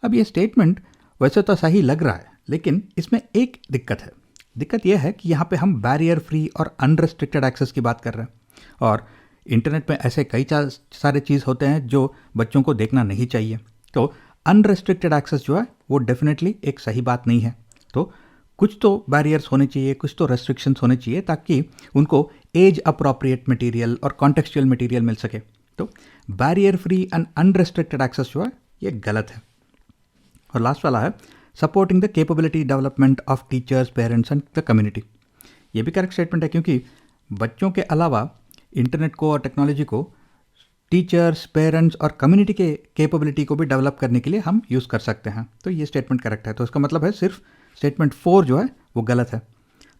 अब ये स्टेटमेंट वैसे तो सही लग रहा है, लेकिन इसमें एक दिक्कत है। दिक्कत यह है कि यहाँ पे हम बैरियर फ्री और अनरेस्ट्रिक्टेड एक्सेस की बात कर रहे हैं, और इंटरनेट में ऐसे कई सारे चीज़ होते हैं जो बच्चों को देखना नहीं चाहिए। तो अनरेस्ट्रिक्टेड एक्सेस जो है वो डेफिनेटली एक सही बात नहीं है। तो कुछ तो बैरियर्स होने चाहिए, कुछ तो रेस्ट्रिक्शंस होने चाहिए, ताकि उनको एज अप्रोप्रिएट मटेरियल और कॉन्टेक्चुअल मटेरियल मिल सके। तो barrier free and unrestricted access जो है ये गलत है। और लास्ट वाला है supporting the capability development of teachers, parents and the community. ये भी करेक्ट स्टेटमेंट है, क्योंकि बच्चों के अलावा इंटरनेट को और टेक्नोलॉजी को टीचर्स, पेरेंट्स और कम्युनिटी के कैपेबिलिटी को भी डेवलप करने के लिए हम यूज़ कर सकते हैं। तो ये स्टेटमेंट करेक्ट है। तो इसका मतलब है सिर्फ स्टेटमेंट 4 जो है वो गलत है।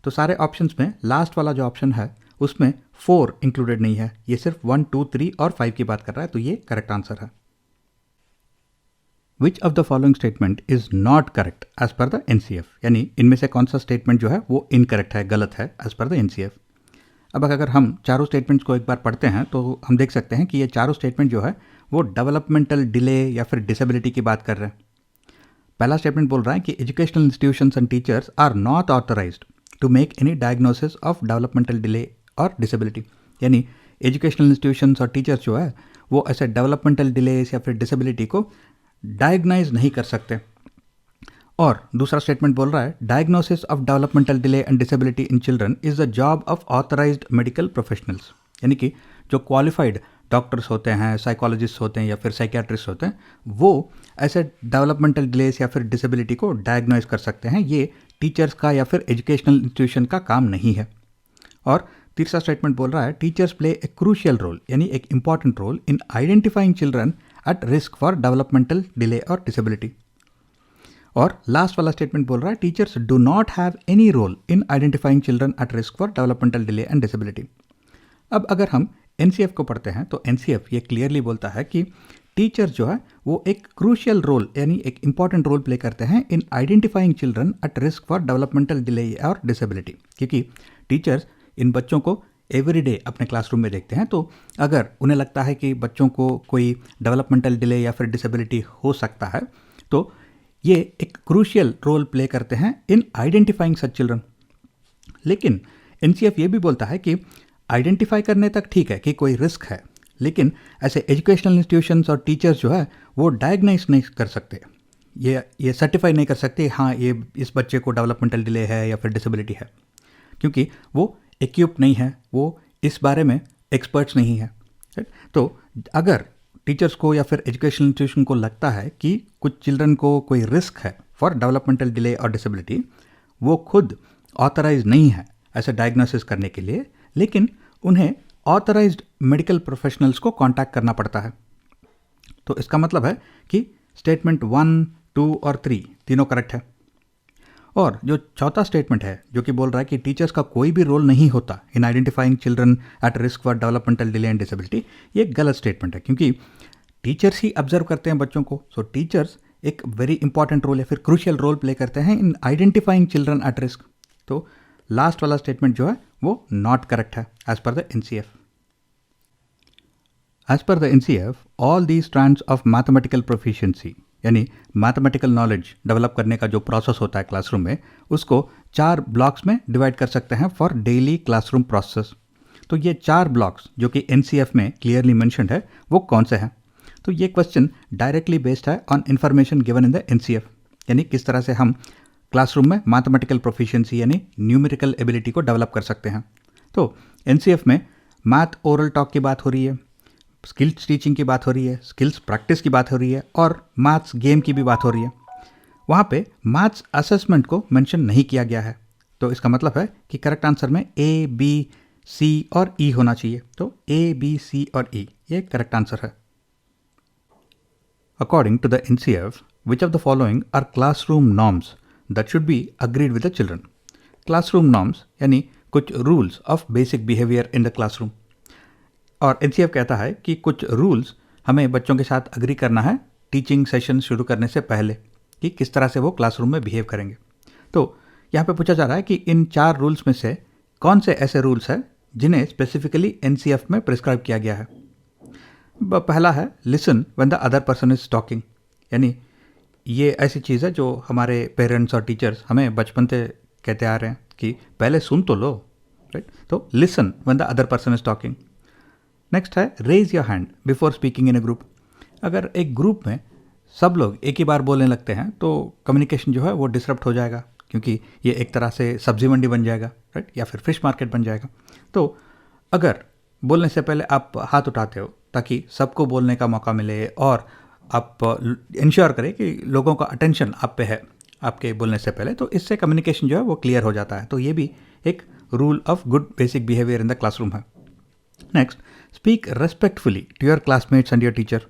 तो सारे ऑप्शंस में लास्ट वाला जो ऑप्शन है उसमें 4 इंक्लूडेड नहीं है, ये सिर्फ 1, 2, 3 और 5 की बात कर रहा है। तो ये करेक्ट आंसर है। Which of the following statement is not correct as per the NCF, यानी इनमें से कौन सा स्टेटमेंट जो है वो इनकरेक्ट है, गलत है एज पर द एनसीएफ। अब अगर हम चारों स्टेटमेंट्स को एक बार पढ़ते हैं तो हम देख सकते हैं कि ये चारों स्टेटमेंट जो है वो डेवलपमेंटल डिले या फिर डिसेबिलिटी की बात कर रहे हैं। पहला स्टेटमेंट बोल रहा है कि educational institutions and teachers are not authorised to make any diagnosis of developmental delay और डिसेबिलिटी, यानी एजुकेशनल इंस्टीट्यूशंस और टीचर्स जो है वो ऐसे डेवलपमेंटल डिलेस या फिर डिसेबिलिटी को डायग्नाइज नहीं कर सकते। और दूसरा स्टेटमेंट बोल रहा है diagnosis of developmental delay and disability in children is the job of authorised medical professionals, यानी कि जो क्वालिफाइड डॉक्टर्स होते हैं, साइकोलॉजिस्ट होते हैं या फिर साइकियाट्रिस्ट होते हैं, वो ऐसे डेवलपमेंटल डिलेस या फिर डिसेबिलिटी को डायग्नोज कर सकते हैं। ये टीचर्स का या फिर एजुकेशनल इंस्टीट्यूशन का काम नहीं है। और तीसरा स्टेटमेंट बोल रहा है teachers play a crucial role, यानी एक important role in identifying children at risk for developmental delay और डिसेबिलिटी। और लास्ट वाला स्टेटमेंट बोल रहा है teachers do not have any role in identifying children at risk for developmental delay and disability. अब अगर हम एनसीएफ को पढ़ते हैं तो एनसीएफ ये क्लियरली बोलता है कि टीचर्स जो है वो एक क्रूशियल रोल, यानी एक इंपॉर्टेंट रोल प्ले करते हैं in identifying children at risk for developmental delay और डिसेबिलिटी, क्योंकि टीचर्स इन बच्चों को एवरीडे अपने क्लासरूम में देखते हैं। तो अगर उन्हें लगता है कि बच्चों को कोई डेवलपमेंटल डिले या फिर डिसेबिलिटी हो सकता है, तो ये एक क्रूशियल रोल प्ले करते हैं इन आइडेंटिफाइंग सच चिल्ड्रन। लेकिन एनसीएफ ये भी बोलता है कि आइडेंटिफाई करने तक ठीक है कि कोई रिस्क है, लेकिन ऐसे एजुकेशनल इंस्टीट्यूशंस और टीचर्स जो है वो डायग्नाइज नहीं कर सकते, ये सर्टिफाई नहीं कर सकते हाँ ये इस बच्चे को डेवलपमेंटल डिले है या फिर डिसेबिलिटी है, क्योंकि वो इक्विप नहीं है, वो इस बारे में एक्सपर्ट्स नहीं है। तो अगर टीचर्स को या फिर एजुकेशनल इंस्टीट्यूशन को लगता है कि कुछ चिल्ड्रन को कोई रिस्क है फॉर डेवलपमेंटल डिले और डिसेबिलिटी, वो खुद ऑथराइज नहीं है ऐसे डायग्नोसिस करने के लिए, लेकिन उन्हें ऑथराइज्ड मेडिकल प्रोफेशनल्स को कांटेक्ट करना पड़ता है। तो इसका मतलब है कि स्टेटमेंट 1, 2 और 3 तीनों करेक्ट है। और जो चौथा स्टेटमेंट है जो कि बोल रहा है कि टीचर्स का कोई भी रोल नहीं होता इन identifying children at risk for developmental delay and disability, ये गलत स्टेटमेंट है, क्योंकि टीचर्स ही ऑब्जर्व करते हैं बच्चों को। सो टीचर्स एक वेरी इंपॉर्टेंट रोल या फिर क्रूशियल रोल प्ले करते हैं in identifying children at risk. तो लास्ट वाला स्टेटमेंट जो है वो नॉट करेक्ट है as per the NCF. As per the NCF all the strands of mathematical proficiency, यानी मैथमेटिकल नॉलेज डेवलप करने का जो प्रोसेस होता है क्लासरूम में, उसको 4 ब्लॉक्स में डिवाइड कर सकते हैं फॉर डेली क्लासरूम प्रोसेस। तो ये 4 ब्लॉक्स जो कि एनसीएफ में क्लियरली मेंशन्ड है वो कौन से हैं? तो ये क्वेश्चन डायरेक्टली बेस्ड है on information given in the NCF, यानी किस तरह से हम क्लासरूम में मैथमेटिकल प्रोफिशिएंसी यानी न्यूमेरिकल एबिलिटी को डेवलप कर सकते हैं। तो एनसीएफ में मैथ ओरल टॉक की बात हो रही है, स्किल्स टीचिंग की बात हो रही है, स्किल्स प्रैक्टिस की बात हो रही है और मैथ्स गेम की भी बात हो रही है। वहाँ पे मैथ्स असेसमेंट को मेंशन नहीं किया गया है। तो इसका मतलब है कि करेक्ट आंसर में ए, बी, सी और ई होना चाहिए। तो ए, बी, सी और ई ये करेक्ट आंसर है। According to the NCF, which of the following are classroom norms that should be agreed with the children? Classroom norms यानी कुछ rules of basic behaviour in the classroom. और NCF कहता है कि कुछ rules हमें बच्चों के साथ अग्री करना है टीचिंग सेशन शुरू करने से पहले, कि किस तरह से वो क्लासरूम में बिहेव करेंगे। तो यहाँ पे पूछा जा रहा है कि इन 4 रूल्स में से कौन से ऐसे रूल्स हैं जिन्हें स्पेसिफिकली एनसीएफ में प्रिस्क्राइब किया गया है। पहला है listen when the other person is talking, यानी ये ऐसी चीज़ है जो हमारे पेरेंट्स और टीचर्स हमें बचपन से कहते आ रहे हैं कि पहले सुन तो लो, राइट। तो listen when the other person is talking. Next है raise your hand before speaking in a group. अगर एक ग्रुप में सब लोग एक ही बार बोलने लगते हैं तो कम्युनिकेशन जो है वो डिसरप्ट हो जाएगा, क्योंकि ये एक तरह से सब्जी मंडी बन जाएगा, राइट, या फिर फिश मार्केट बन जाएगा। तो अगर बोलने से पहले आप हाथ उठाते हो ताकि सबको बोलने का मौका मिले और आप इंश्योर करें कि लोगों का अटेंशन आप पे है आपके बोलने से पहले, तो इससे कम्युनिकेशन जो है वो क्लियर हो जाता है। तो ये भी एक rule of good basic behaviour in the classroom है। Next, speak respectfully to your classmates and your teacher.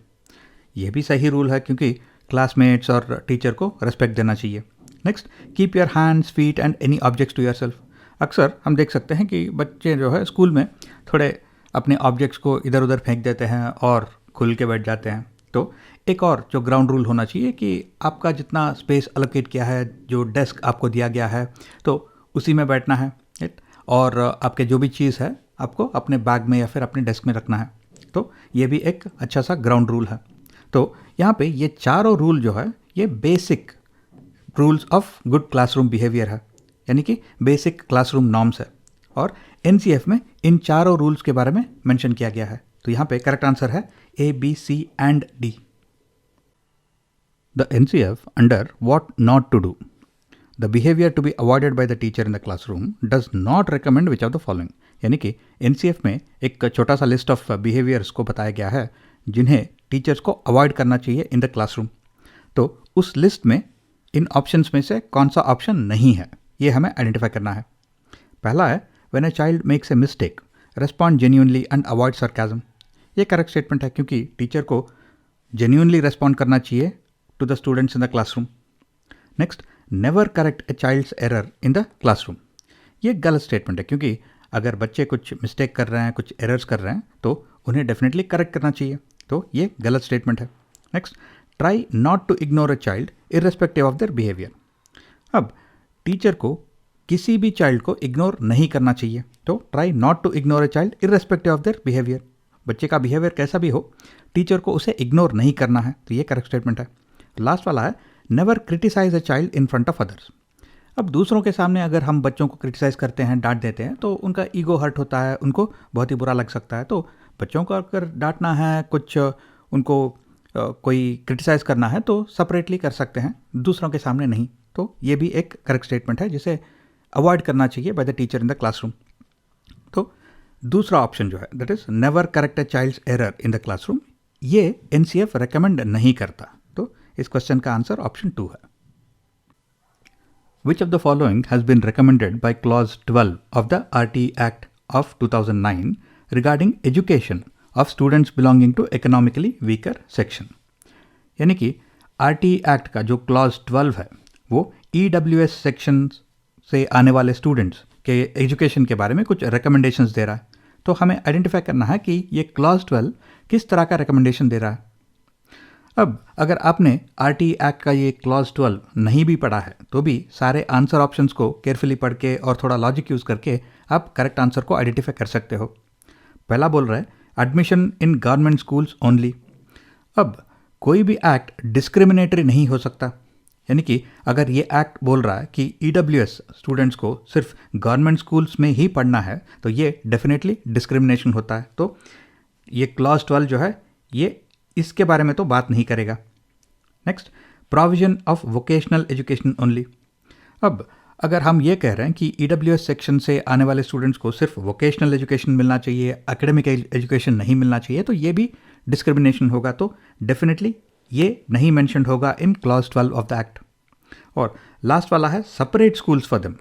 ये भी सही रूल है क्योंकि क्लासमेट्स और टीचर को रेस्पेक्ट देना चाहिए। Next, keep your hands feet and any objects to yourself. अक्सर हम देख सकते हैं कि बच्चे जो है स्कूल में थोड़े अपने ऑब्जेक्ट्स को इधर उधर फेंक देते हैं और खुल के बैठ जाते हैं। तो एक और जो ग्राउंड रूल होना चाहिए कि आपका जितना स्पेस एलोकेट किया है, जो डेस्क आपको दिया गया है, तो उसी में बैठना है, राइट। और आपके जो भी चीज़ है आपको अपने बैग में या फिर अपने डेस्क में रखना है। तो ये भी एक अच्छा सा ग्राउंड रूल है। तो यहाँ पे ये चारों रूल जो है ये basic rules of good classroom behaviour है, यानी कि बेसिक क्लासरूम नॉर्म्स है। और एनसीएफ में इन चारों रूल्स के बारे में मेंशन किया गया है। तो यहाँ पे करेक्ट आंसर है A, B, C and D. The NCF under what not to do, the behaviour to be avoided by the teacher in the classroom does not recommend which of the following. यानी कि NCF में एक छोटा सा list of behaviours को बताया गया है जिन्हें टीचर्स को अवॉइड करना चाहिए इन द क्लासरूम। तो उस लिस्ट में इन ऑप्शंस में से कौन सा ऑप्शन नहीं है ये हमें आइडेंटिफाई करना है। पहला है when a child makes a mistake respond genuinely and avoid sarcasm. ये करेक्ट स्टेटमेंट है क्योंकि टीचर को जेन्युइनली रेस्पॉन्ड करना चाहिए to the students in the classroom. Next, never correct a child's error in the classroom. ये गलत statement है क्योंकि अगर बच्चे कुछ मिस्टेक कर रहे हैं, कुछ एरर्स कर रहे हैं, तो उन्हें डेफिनेटली करेक्ट करना चाहिए। तो ये गलत स्टेटमेंट है। Next, try not to ignore a child irrespective of their behaviour. अब टीचर को किसी भी चाइल्ड को इग्नोर नहीं करना चाहिए। तो try not to ignore a child irrespective of their behaviour. बच्चे का बिहेवियर कैसा भी हो, टीचर को उसे इग्नोर नहीं करना है। तो ये करेक्ट स्टेटमेंट है। लास्ट वाला है never criticise a child in front of others. अब दूसरों के सामने अगर हम बच्चों को क्रिटिसाइज़ करते हैं, डांट देते हैं, तो उनका ईगो हर्ट होता है, उनको बहुत ही बुरा लग सकता है। तो बच्चों को अगर डांटना है, कुछ उनको कोई क्रिटिसाइज़ करना है तो सेपरेटली कर सकते हैं, दूसरों के सामने नहीं। तो ये भी एक करेक्ट स्टेटमेंट है जिसे अवॉइड करना चाहिए by the teacher in the classroom. तो दूसरा ऑप्शन जो है that is never correct a child's error in the classroom, ये एनसीएफ रेकमेंड नहीं करता। तो इस क्वेश्चन का आंसर ऑप्शन 2 है। Which of the following has been recommended by Clause 12 of the RT Act of 2009 regarding education of students belonging to economically weaker section? यानी कि RT Act का जो Clause 12 है वो EWS सेक्शन से आने वाले स्टूडेंट्स के एजुकेशन के बारे में कुछ रिकमेंडेशंस दे रहा है। तो हमें आइडेंटिफाई करना है कि ये Clause 12 किस तरह का रिकमेंडेशन दे रहा है। अब अगर आपने आरटी एक्ट का ये क्लॉज 12 नहीं भी पढ़ा है तो भी सारे आंसर ऑप्शंस को केयरफुली पढ़ के और थोड़ा लॉजिक यूज़ करके आप करेक्ट आंसर को आइडेंटिफाई कर सकते हो। पहला बोल रहा है admission in government schools only. अब कोई भी एक्ट डिस्क्रिमिनेटरी नहीं हो सकता, यानी कि अगर ये एक्ट बोल रहा है कि ईडब्ल्यूएस स्टूडेंट्स को सिर्फ गवर्नमेंट स्कूल्स में ही पढ़ना है तो ये डेफिनेटली डिस्क्रिमिनेशन होता है। तो ये क्लॉज 12 जो है ये इसके बारे में तो बात नहीं करेगा। Next, provision of vocational education only. अब अगर हम ये कह रहे हैं कि ईडब्ल्यूएस सेक्शन से आने वाले स्टूडेंट्स को सिर्फ वोकेशनल एजुकेशन मिलना चाहिए, एकेडमिक एजुकेशन नहीं मिलना चाहिए, तो ये भी डिस्क्रिमिनेशन होगा। तो डेफिनेटली ये नहीं मैंशनड होगा in clause 12 of the act. और लास्ट वाला है सेपरेट स्कूल्स फॉर देम,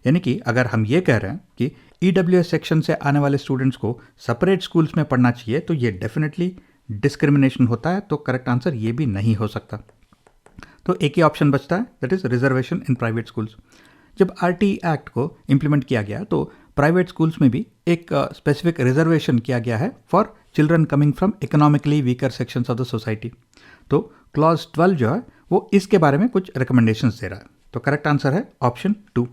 यानी कि अगर हम ये कह रहे हैं कि ईडब्ल्यूएस सेक्शन से आने वाले स्टूडेंट्स को सेपरेट स्कूल्स में पढ़ना चाहिए तो ये डेफिनेटली डिस्क्रिमिनेशन होता है। तो करेक्ट आंसर ये भी नहीं हो सकता। तो एक ही ऑप्शन बचता है that is reservation in private schools. जब आरटी एक्ट को इम्प्लीमेंट किया गया तो प्राइवेट स्कूल्स में भी एक स्पेसिफिक रिजर्वेशन किया गया है for children coming from economically weaker sections of the society. तो क्लॉज 12 जो है वो इसके बारे में कुछ रिकमेंडेशंस दे रहा है। तो करेक्ट आंसर है option 2।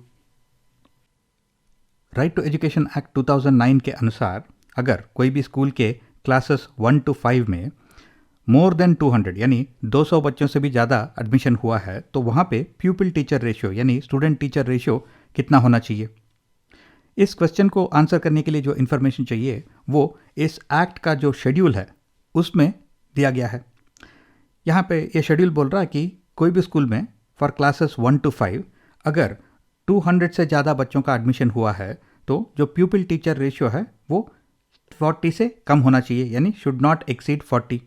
Right to education act 2009 के अनुसार अगर कोई भी स्कूल के क्लासेस 1 to 5 में मोर देन 200 यानी 200 बच्चों से भी ज़्यादा एडमिशन हुआ है तो वहाँ पे प्यूपिल टीचर रेशियो यानी स्टूडेंट टीचर रेशियो कितना होना चाहिए। इस क्वेश्चन को आंसर करने के लिए जो इन्फॉर्मेशन चाहिए वो इस एक्ट का जो शेड्यूल है उसमें दिया गया है। यहाँ पे ये शेड्यूल बोल रहा है कि कोई भी स्कूल में फॉर क्लासेस 1 to 5 अगर 200 से ज़्यादा बच्चों का एडमिशन हुआ है तो जो प्यूपिल टीचर रेशियो है वो 40 से कम होना चाहिए यानी शुड नॉट एक्सीड 40।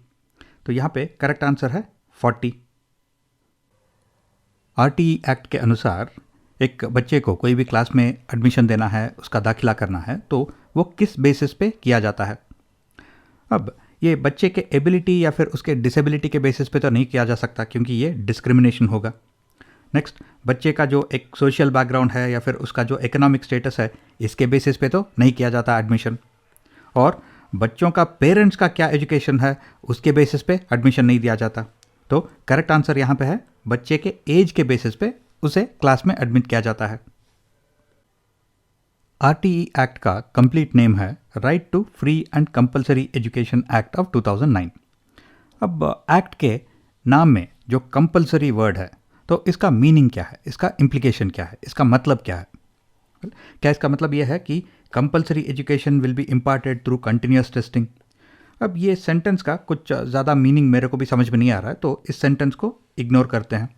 तो यहाँ पे करेक्ट आंसर है 40। आरटीई एक्ट के अनुसार एक बच्चे को कोई भी क्लास में एडमिशन देना है, उसका दाखिला करना है तो वो किस बेसिस पे किया जाता है। अब ये बच्चे के एबिलिटी या फिर उसके डिसेबिलिटी के बेसिस पे तो नहीं किया जा सकता क्योंकि ये डिस्क्रिमिनेशन होगा। नेक्स्ट, बच्चे का जो एक सोशल बैकग्राउंड है या फिर उसका जो इकोनॉमिक स्टेटस है इसके बेसिस पे तो नहीं किया जाता एडमिशन। और बच्चों का पेरेंट्स का क्या एजुकेशन है उसके बेसिस पे एडमिशन नहीं दिया जाता। तो करेक्ट आंसर यहाँ पे है बच्चे के एज के बेसिस पे उसे क्लास में एडमिट किया जाता है। आरटीई एक्ट का कंप्लीट नेम है right to free and compulsory education act of 2009। अब एक्ट के नाम में जो कंपलसरी वर्ड है तो इसका मीनिंग क्या है, इसका इम्प्लीकेशन क्या है, इसका मतलब क्या है। क्या इसका मतलब यह है कि compulsory education will be imparted through continuous testing. अब ये सेंटेंस का कुछ ज़्यादा मीनिंग मेरे को भी समझ में नहीं आ रहा है तो इस सेंटेंस को इग्नोर करते हैं।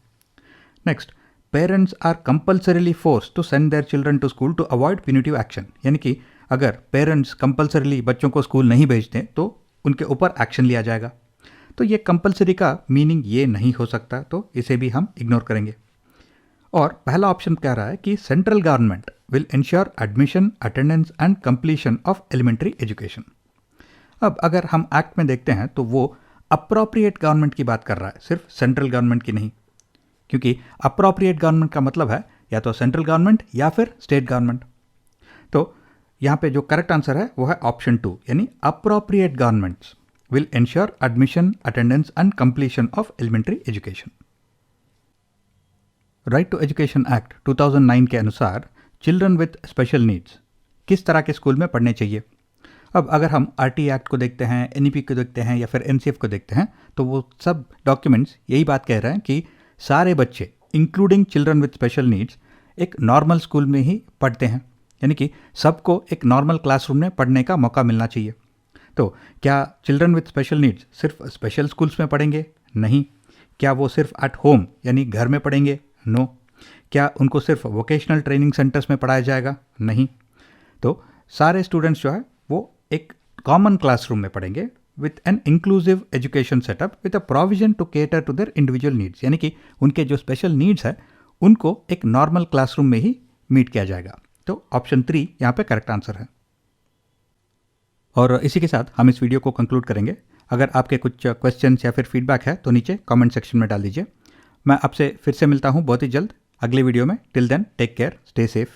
Next, parents are compulsorily force to send their children to school to avoid punitive action, यानी कि अगर पेरेंट्स कंपल्सरीली बच्चों को स्कूल नहीं भेजते तो उनके ऊपर एक्शन लिया जाएगा। तो ये कंपल्सरी का मीनिंग ये नहीं हो सकता तो इसे भी हम इग्नोर करेंगे। और पहला ऑप्शन कह रहा है कि central government will ensure admission, attendance and completion of elementary education. अब अगर हम एक्ट में देखते हैं तो वो अप्रोप्रिएट गवर्नमेंट की बात कर रहा है, सिर्फ सेंट्रल गवर्नमेंट की नहीं, क्योंकि अप्रोप्रिएट गवर्नमेंट का मतलब है या तो सेंट्रल गवर्नमेंट या फिर स्टेट गवर्नमेंट। तो यहाँ पे जो करेक्ट आंसर है वो है ऑप्शन 2 यानी appropriate governments will ensure admission, attendance and completion of elementary education. Right to education act 2009 के अनुसार चिल्ड्रन विथ स्पेशल नीड्स किस तरह के स्कूल में पढ़ने चाहिए। अब अगर हम आरटीई एक्ट को देखते हैं, एनईपी को देखते हैं या फिर एनसीएफ को देखते हैं तो वो सब डॉक्यूमेंट्स यही बात कह रहे हैं कि सारे बच्चे including children with special needs एक नॉर्मल स्कूल में ही पढ़ते हैं, यानी कि सबको एक नॉर्मल क्लासरूम में पढ़ने का मौका मिलना चाहिए। तो क्या चिल्ड्रन विथ स्पेशल नीड्स सिर्फ स्पेशल स्कूल्स में पढ़ेंगे? नहीं। क्या वो सिर्फ एट होम यानी घर में पढ़ेंगे? नो। क्या उनको सिर्फ वोकेशनल ट्रेनिंग सेंटर्स में पढ़ाया जाएगा? नहीं। तो सारे स्टूडेंट्स जो है वो एक कॉमन क्लासरूम में पढ़ेंगे with an inclusive education setup with a provision to cater to their individual needs, यानी कि उनके जो स्पेशल नीड्स है उनको एक नॉर्मल क्लासरूम में ही मीट किया जाएगा। तो ऑप्शन 3 यहाँ पे करेक्ट आंसर है। और इसी के साथ हम इस वीडियो को कंक्लूड करेंगे। अगर आपके कुछ क्वेश्चंस या फिर फीडबैक है तो नीचे कमेंट सेक्शन में डाल दीजिए। मैं आपसे फिर से मिलता हूँ बहुत ही जल्द अगले वीडियो में। Till then take care, stay safe.